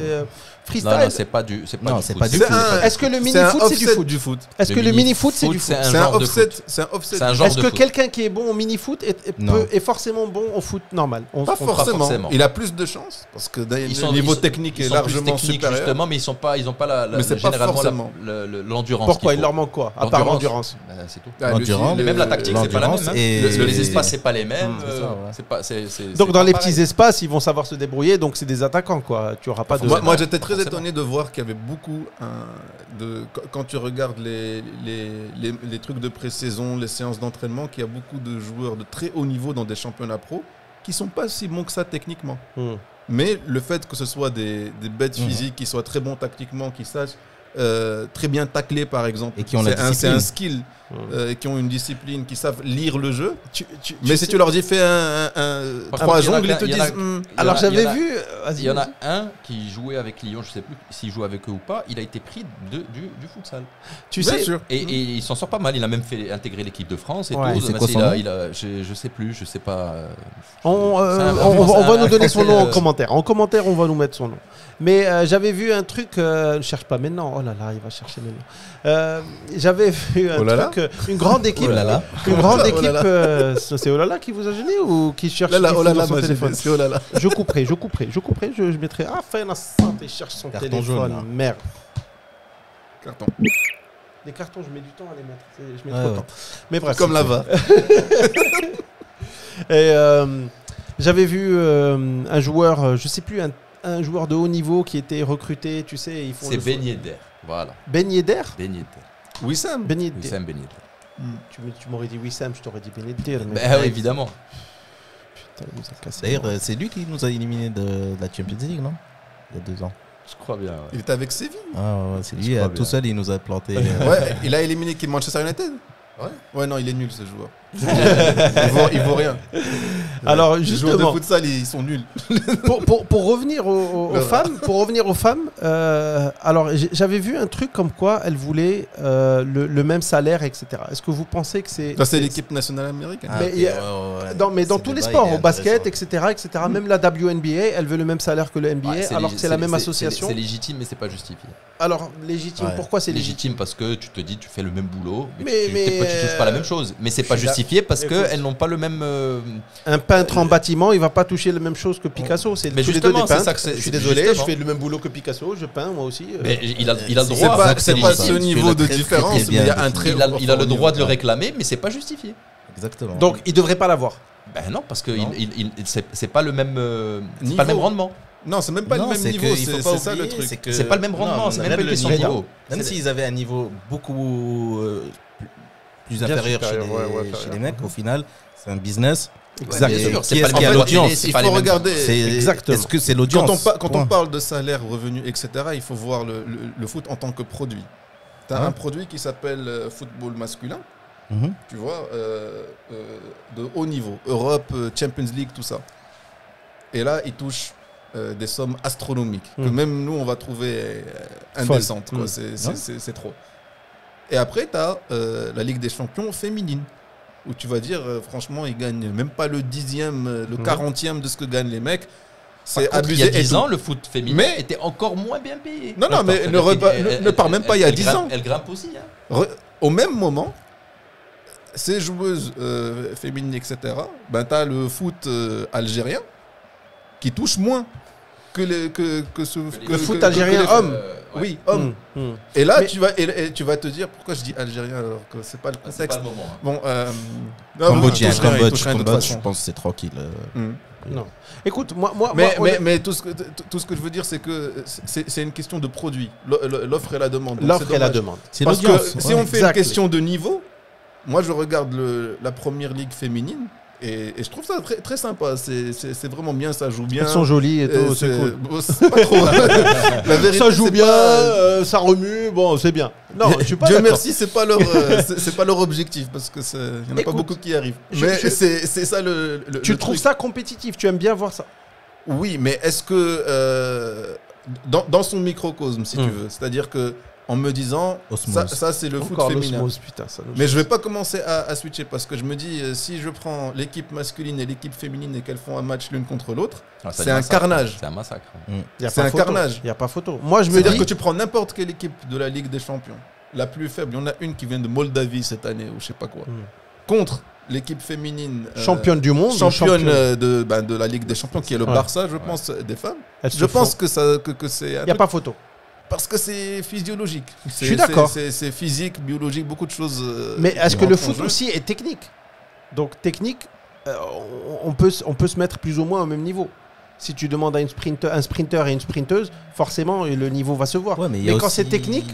freestyle. Non, c'est pas du foot. Est-ce que le mini-foot c'est du foot? Est-ce que le mini-foot c'est du foot? C'est un offset. C'est un genre. Est-ce que quelqu'un qui est bon au mini-foot est forcément bon au foot normal? Pas forcément. Il a plus de chance parce que le niveau technique est largement supérieur. Justement, mais ils n'ont pas généralement l'endurance. Pourquoi? Il leur manque quoi? À part l'endurance. C'est tout. L'endurance. Même la tactique, c'est pas la même. Les espaces, c'est pas les mêmes. Donc dans les petits espaces, ils vont savoir se débrouiller, donc c'est des attaquants quoi. Tu auras pas de. Moi j'étais très étonné de voir qu'il y avait beaucoup quand tu regardes les trucs de pré-saison, les séances d'entraînement, qu'il y a beaucoup de joueurs de très haut niveau dans des championnats pro qui sont pas si bons que ça techniquement. Mais le fait que ce soit des bêtes physiques qui soient très bons tactiquement, qui sachent très bien tacler par exemple, et qui ont c'est un skill, qui ont une discipline, qui savent lire le jeu. Mais si tu leur dis fais un 3 jongles, ils te disent. Alors j'avais vu vas-y. Il y en a un qui jouait avec Lyon, je ne sais plus s'il joue avec eux ou pas, il a été pris du futsal. Tu Bien sais, sûr. Et il s'en sort pas mal, il a même fait intégrer l'équipe de France et Ouais. tout. C'est Mais quoi son nom je sais plus, je sais pas. on C'est un- va nous donner c'est, son nom en euh, commentaire. En commentaire, on va nous mettre son nom. Mais j'avais vu un truc, ne cherche pas maintenant. Oh là là, il va chercher maintenant. J'avais vu un Oh là là. truc, une grande équipe. Oh là là. Une grande Oh là équipe. là. C'est oh là là qui vous a gêné ou qui cherche Là, là, qui oh fait là dans là, son moi, j'ai téléphone? fait, c'est oh là là. Je couperai. Je mettrai. Ah, Fayna Sainte, il cherche son Carton téléphone. jaune, là. Merde. Carton. Les cartons, je mets du temps à les mettre. Je mets Ouais, trop de ouais. temps. Mais bref. Comme là-bas. Et j'avais vu un joueur, je sais plus, un joueur de haut niveau qui était recruté, tu sais, ils font C'est le- Ben Yedder. Voilà. Ben Yedder. Ben Yedder. Wissam. Ben Yedder. Wissam Ben Yedder. Tu m'aurais dit Wissam, je t'aurais dit Ben Yedder. mais- Ben oui, évidemment. Putain, il nous a cassé. D'ailleurs, c'est lui qui nous a éliminés de la Champions League, non? Il y a 2 ans. Je crois bien. Il était avec Séville. Ah ouais, c'est lui, Je crois tout bien. seul, il nous a planté. Ouais, il a éliminé qui Manchester United. Ouais. Ouais, non, il est nul ce joueur. il vaut rien. Alors Les joueurs de justement, futsal, ils sont nuls. pour revenir aux femmes, alors j'avais vu un truc comme quoi elles voulaient le même salaire, etc. Est-ce que vous pensez que c'est Ça, c'est l'équipe nationale américaine. Ah, Mais ok, il y a- ouais. dans Ce tous les débat, sports, il est au basket, intéressant. etc., même la WNBA, elle veut le même salaire que le NBA, Ouais, alors que c'est la même c'est- association. C'est légitime, mais c'est pas justifié. Alors légitime, Ouais. pourquoi c'est légitime? Légitime parce que tu te dis tu fais le même boulot, mais, Mais- tu touches pas la même chose. Mais c'est pas je suis justifié parce Écoute. qu'elles n'ont pas le même. Un peintre en bâtiment, il va pas toucher la même chose que Picasso. C'est Mais tous les deux des justement, c'est peintres. ça que c'est- Je suis c'est désolé, je justement. fais le même boulot que Picasso, je peins moi aussi. Mais il a le c'est droit. pas, donc c'est c'est pas légitime. ce niveau de très différence, mais bien il y a un très Il a le fort droit de le niveau. réclamer, mais c'est pas justifié. Exactement. Donc il devrait pas l'avoir. Ben non, parce que Non. c'est pas le même, c'est Niveau. pas le même rendement. Non, c'est même pas Non, le même c'est niveau, que il faut c'est pas ça le oublier, truc. c'est que- C'est pas le même rendement, Non, c'est même pas une le question de niveau. niveau. Même s'ils avaient un niveau beaucoup plus Bien inférieur chez supérieur, ouais, les, inférieur. chez les mecs, au final, c'est un business. Exact. bien Et sûr, qui c'est est-ce pas qui le a même- l'audience c'est Il pas faut les mêmes- regarder. C'est- Exactement. Est-ce que c'est l'audience Quand on Point. parle de salaire, revenus, etc., il faut voir le foot en tant que produit. Tu as Hein un produit qui s'appelle football masculin, Mhm. tu vois, de haut niveau, Europe, Champions League, tout ça. Et là, il touche des sommes astronomiques, que même nous, on va trouver indécentes. Quoi. C'est trop. Et après, tu as la Ligue des champions féminine, où tu vas dire, franchement, ils gagnent même pas le 10e, le 40e de ce que gagnent les mecs. C'est Par contre, abusé. il y a et 10 tout. ans, le foot féminin Mais- était encore moins bien payé. Non, non, mais ne parle même pas il y a 10 ans. Elle grimpe aussi. Hein. Au même moment, ces joueuses féminines, etc., ben, tu as le foot algérien qui touche moins que Le foot algérien homme. Oui, homme. Et là, tu vas te dire pourquoi je dis algérien alors que c'est pas le C'est pas contexte. le moment. hein. Bon, Cambodgien, il touche rien, il touche rien de toute Cambodge, je façon. pense que c'est tranquille. Non. Écoute, moi, Mais tout ce que je veux dire, c'est que c'est une question de produit. L'offre et la demande. Donc, l'offre c'est et la dommage. demande. C'est Parce que l'audience. si on fait Exactly. une question de niveau, moi je regarde la première ligue féminine et je trouve ça très, très sympa. C'est vraiment bien, ça joue bien. Elles sont jolies et tout, c'est cool. Bon, c'est pas trop. La vérité, Ça joue c'est bien, pas- ça remue, bon, c'est bien. Non, je suis pas Dieu d'accord. merci, c'est pas leur, c'est pas leur objectif parce que il y en a pas Écoute, beaucoup qui y arrivent. je- Mais je- c'est ça le Tu le trouves truc. ça compétitif, tu aimes bien voir ça. Oui, mais est-ce que dans son microcosme, si tu veux, c'est-à-dire que en me disant Osmose. ça c'est le foot Encore féminin. l'osmose, putain, ça nous Mais je vais pas commencer à switcher parce que je me dis si je prends l'équipe masculine et l'équipe féminine et qu'elles font un match l'une contre l'autre, Ah, c'est un carnage. C'est un massacre. Y a c'est pas un photo. carnage. Il n'y a pas photo. Moi, je me C'est-à-dire dis. que tu prends n'importe quelle équipe de la Ligue des Champions, la plus faible, il y en a une qui vient de Moldavie cette année ou je sais pas quoi, contre l'équipe féminine Championne du monde. ou championne de la Ligue des Champions qui est le Ouais. Barça, je pense, des femmes. Elles se Je pense font- que c'est un Il n'y a truc- pas photo. parce que c'est physiologique. Je suis d'accord. C'est physique, biologique, beaucoup de choses. Mais est-ce qui que le rentrent en foot jeu. aussi est technique? Donc, technique, on peut se mettre plus ou moins au même niveau. Si tu demandes à un sprinter et une sprinteuse, forcément, le niveau va se voir. Ouais, mais il y mais a quand aussi- c'est technique,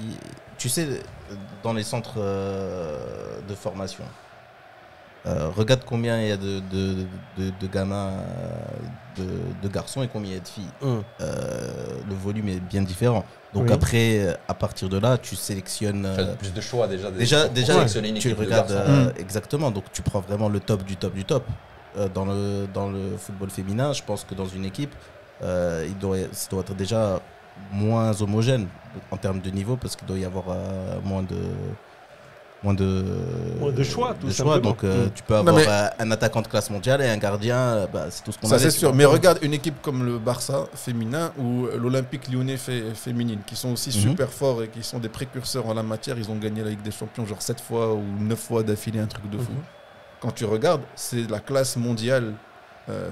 tu sais, dans les centres de formation, regarde combien il y a de gamins, de garçons et combien il y a de filles. Le volume est bien différent. Donc Oui. après, à partir de là, tu sélectionnes. Plus de choix déjà. Déjà, sélectionner une tu équipe de regardes garçons. exactement. Donc tu prends vraiment le top du top du top. Dans le football féminin, je pense que dans une équipe, ça doit être déjà moins homogène en termes de niveau parce qu'il doit y avoir moins de choix, tout simplement. Donc tu peux avoir un attaquant de classe mondiale et un gardien, c'est tout ce qu'on a. Ça c'est sûr, mais regarde une équipe comme le Barça féminin ou l'Olympique Lyonnais féminine, qui sont aussi super forts et qui sont des précurseurs en la matière. Ils ont gagné la Ligue des Champions genre 7 fois ou 9 fois d'affilée, un truc de fou. Quand tu regardes, c'est la classe mondiale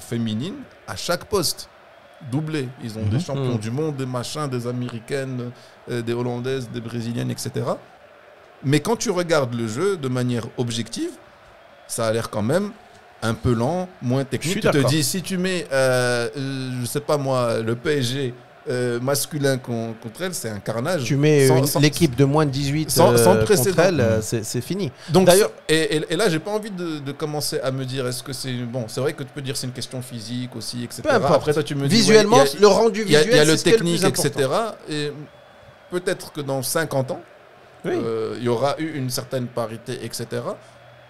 féminine à chaque poste. Doublé. Ils ont des champions du monde, des machins, des américaines, des hollandaises, des brésiliennes, etc. Mais quand tu regardes le jeu de manière objective, ça a l'air quand même un peu lent, moins technique. Tu te dis, si tu mets, je sais pas moi, le PSG masculin contre elle, c'est un carnage. Tu mets l'équipe de moins de 18 sans contre elle, c'est fini. Donc, d'ailleurs, et là, j'ai pas envie de commencer à me dire, est-ce que c'est bon? C'est vrai que tu peux dire c'est une question physique aussi, etc. Peu importe. Après, toi, tu me dis, visuellement, le rendu visuel, il y a le c'est technique, le plus etc. Et peut-être que dans 50 ans, il y aura eu une certaine parité, etc.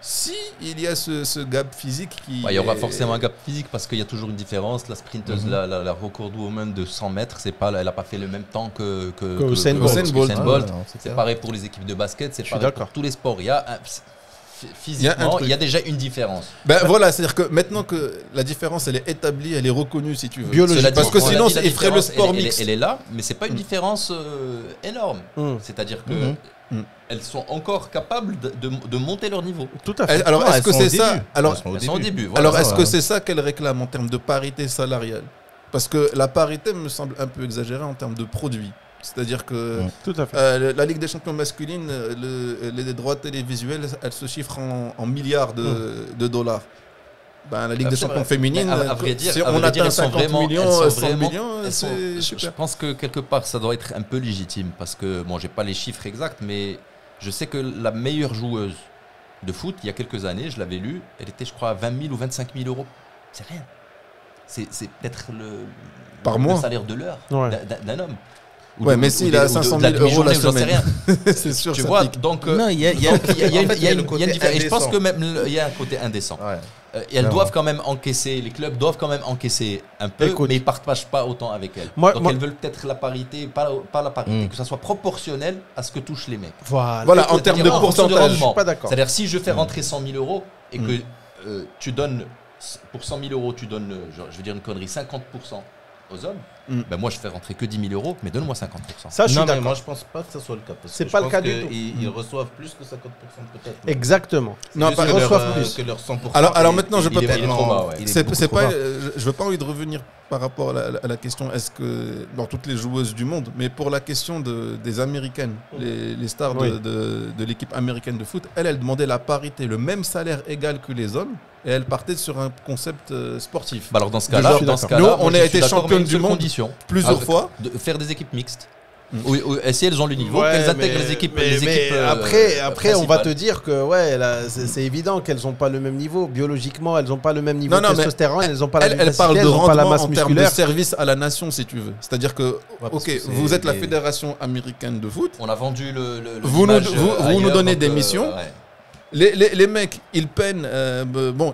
Si il y a ce gap physique qui... Il y aura forcément un gap physique parce qu'il y a toujours une différence. La sprinteuse, la record woman de 100 mètres, elle n'a pas fait le même temps que Usain Bolt. C'est pareil pour les équipes de basket, c'est pareil pour tous les sports. Physiquement, il y a déjà une différence. Voilà, c'est-à-dire que maintenant que la différence elle est établie, elle est reconnue si tu veux. Biologique. Parce que sinon, il ferait le sport mixte. Elle est là, mais c'est pas une différence énorme. C'est-à-dire que elles sont encore capables de monter leur niveau. Tout à fait. Alors, est-ce que c'est ça? Alors, elles sont au début. Alors, est-ce que c'est ça qu'elles réclament en termes de parité salariale? Parce que la parité me semble un peu exagérée en termes de produits. C'est-à-dire que tout à fait. La Ligue des Champions masculine, les droits télévisuels, elles se chiffrent en milliards de dollars. La Ligue des Champions féminine, si on atteint 50 millions, 100 millions, c'est super. Je pense que quelque part, ça doit être un peu légitime parce que, bon, j'ai pas les chiffres exacts, mais je sais que la meilleure joueuse de foot, il y a quelques années, je l'avais lu, elle était, je crois, à 20 000 ou 25 000 euros. C'est rien. C'est peut-être le salaire de l'heure d'un homme. Mais s'il a 500 000 euros la semaine, c'est sûr. Tu vois, donc il y a une différence. Et je pense que même il y a un côté indécent. Elles doivent quand même encaisser, les clubs doivent quand même encaisser un peu, mais ils ne partagent pas autant avec elles. Donc elles veulent peut-être la parité, pas la parité, que ça soit proportionnel à ce que touchent les mecs. Voilà, en termes de pourcentage, je suis pas d'accord. C'est-à-dire si je fais rentrer 100 000 euros et que tu donnes, pour 100 000 euros, tu donnes, je vais dire une connerie, 50% aux hommes, moi je fais rentrer que 10 000 euros, mais donne-moi 50%. Ça, je suis d'accord. Moi je pense pas que ça soit le cas. C'est pas le cas du tout. Ils reçoivent plus que 50% peut-être. Exactement. Non, ils reçoivent plus que leur 100%. Alors maintenant, je peux pas. Je veux pas envie de revenir par rapport à la question. Est-ce que dans toutes les joueuses du monde, mais pour la question des américaines, les stars de l'équipe américaine de foot, elles demandaient la parité, le même salaire égal que les hommes. Et elle partait sur un concept sportif. Alors dans ce cas-là, nous, on a été championne du monde plusieurs fois. De faire des équipes mixtes. Et si elles ont le niveau, qu'elles intègrent les équipes. Après, on va te dire que c'est évident qu'elles n'ont pas le même niveau. Biologiquement, elles n'ont pas le même niveau de testostérone, elles n'ont pas la même Elle parle de rendement en termes de musculaire. service à la nation, si tu veux. C'est-à-dire que, vous êtes la fédération américaine de foot. On a vendu le vous nous donnez des missions. Les mecs, ils peinent.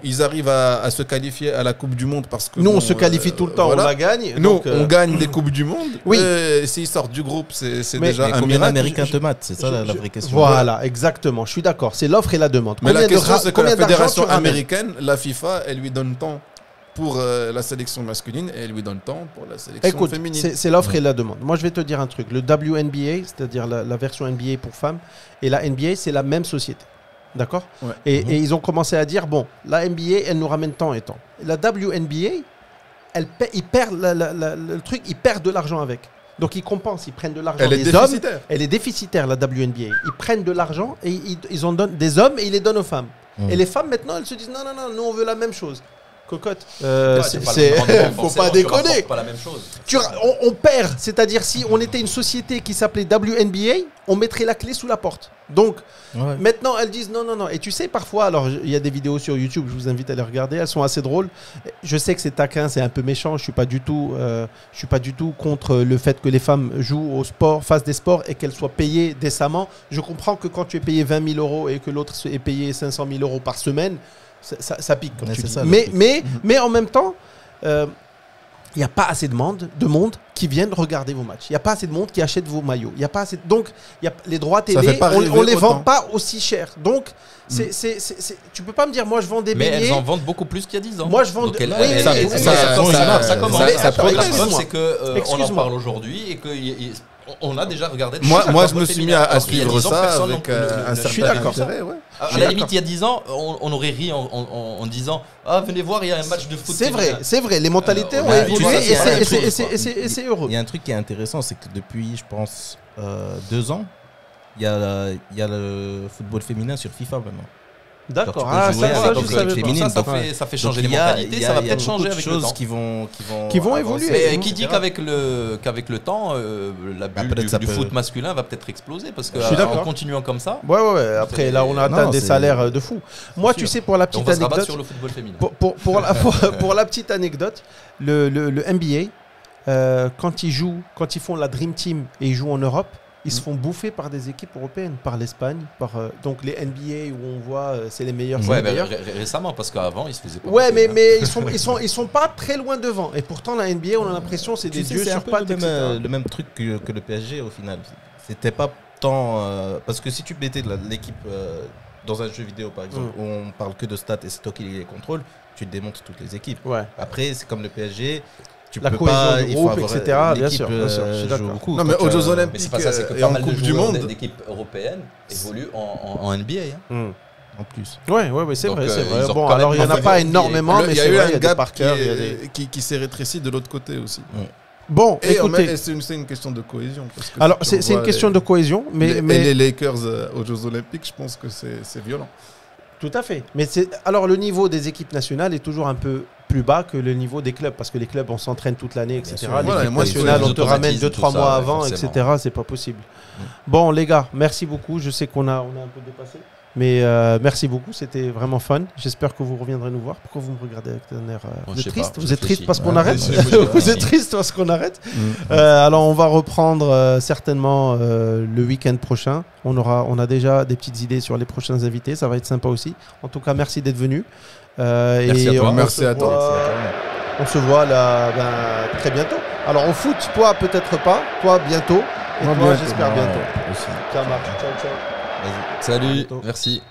Ils arrivent à se qualifier à la Coupe du Monde parce que. Nous, on se qualifie tout le temps, on la gagne. Nous, on gagne des Coupes du Monde. Oui. S'ils sortent du groupe, c'est déjà un combien miracle. d'Américains te matent? C'est ça la vraie question. Voilà, exactement. Je suis d'accord. C'est l'offre et la demande. Mais la question, c'est que la fédération américaine, la FIFA, elle lui donne tant pour la sélection masculine et elle lui donne tant pour la sélection féminine. C'est l'offre et la demande. Moi, je vais te dire un truc. Le WNBA, c'est-à-dire la version NBA pour femmes, et la NBA, c'est la même société. D'accord. Et ils ont commencé à dire, bon, la NBA, elle nous ramène tant et tant. La WNBA, ils perdent le truc, ils perdent de l'argent avec. Donc ils compensent, ils prennent de l'argent des hommes. Elle est déficitaire, la WNBA. Ils prennent de l'argent et ils en donnent des hommes et ils les donnent aux femmes. Et les femmes, maintenant, elles se disent, non, nous, on veut la même chose. Cocotte, faut pas déconner. Pas la même chose. On perd, c'est-à-dire si on était une société qui s'appelait WNBA, on mettrait la clé sous la porte. Donc maintenant elles disent non. Et tu sais parfois, alors il y a des vidéos sur YouTube, je vous invite à les regarder, elles sont assez drôles. Je sais que c'est taquin, c'est un peu méchant. Je suis pas du tout contre le fait que les femmes jouent au sport, fassent des sports et qu'elles soient payées décemment. Je comprends que quand tu es payé 20 000 euros et que l'autre est payé 500 000 euros par semaine. Ça pique, comme tu dis. Mais en même temps, il n'y a pas assez de monde qui viennent regarder vos matchs. Il n'y a pas assez de monde qui achète vos maillots. Il y a pas assez. Donc, les droits télé, on les vend pas aussi cher. Donc, tu peux pas me dire, moi, je vends des beignets. Mais elles en vendent beaucoup plus qu'il y a 10 ans. Moi, je vends. Ça commence. La preuve, c'est qu'on en Excuse-moi. parle aujourd'hui et qu'on a déjà regardé. Moi, je me suis mis à suivre ça personne avec je un suis certain d'accord. intérêt. Ouais. À la limite, il y a 10 ans, on aurait ri en disant ah, venez voir, il y a un match de foot. C'est vrai, les mentalités ont ouais, évolué tu vois, et c'est heureux. Il y a un truc qui est intéressant, c'est que depuis, je pense, 2 ans, il y a le football féminin sur FIFA maintenant. D'accord. Ah, ça, donc, je savais pas. ça fait changer les mentalités, ça va peut-être changer avec le temps. Qui vont évoluer. Et qui dit qu'avec le temps, la bulle du foot masculin va peut-être exploser parce qu'en continuant comme ça. Ouais. Après, là, on a atteint des salaires de fou. Moi, tu sais, pour la petite anecdote, sur le football féminin. Pour la petite anecdote, le NBA, quand ils font la Dream Team et ils jouent en Europe, ils se font bouffer par des équipes européennes, par l'Espagne, donc les NBA où on voit c'est les meilleurs. Ouais, récemment parce qu'avant ils se faisaient pas. Ouais, mais ils sont pas très loin devant. Et pourtant la NBA, on a l'impression c'est des dieux sur pattes. C'est le même truc que le PSG au final. C'était pas tant parce que si tu mettais l'équipe dans un jeu vidéo par exemple où on parle que de stats et c'est toi qui les contrôles, tu démontes toutes les équipes. Ouais. Après c'est comme le PSG. La cohésion du groupe, etc. Bien sûr, je suis d'accord. Non, mais aux Jeux Olympiques, mais c'est pas ça, c'est que pas mal de joueurs d'équipes européennes évoluent en NBA. En plus. Ouais, c'est vrai. Bon, alors il n'y en a pas énormément, mais c'est vrai, il y a des par cœur. Qui s'est rétréci de l'autre côté aussi. Bon, écoutez. C'est une question de cohésion. Alors, c'est une question de cohésion, mais les Lakers aux Jeux Olympiques, je pense que c'est violent. Tout à fait. Mais alors le niveau des équipes nationales est toujours un peu plus bas que le niveau des clubs parce que les clubs on s'entraîne toute l'année, etc. L'équipe nationale on te ramène 2-3 mois avant, etc. C'est pas possible. Bon les gars, merci beaucoup. Je sais qu'on a un peu dépassé, mais merci beaucoup. C'était vraiment fun. J'espère que vous reviendrez nous voir. Pourquoi vous me regardez avec un air vous êtes triste? Vous êtes triste parce qu'on arrête? Vous êtes triste parce qu'on arrête? Alors on va reprendre certainement le week-end prochain. On a déjà des petites idées sur les prochains invités. Ça va être sympa aussi. En tout cas, merci d'être venu. Merci à toi. On se voit là, très bientôt. Alors, au foot, toi, peut-être pas. Toi, bientôt. Et moi, j'espère bientôt. Aussi. Ça marche. Ciao. Salut, merci.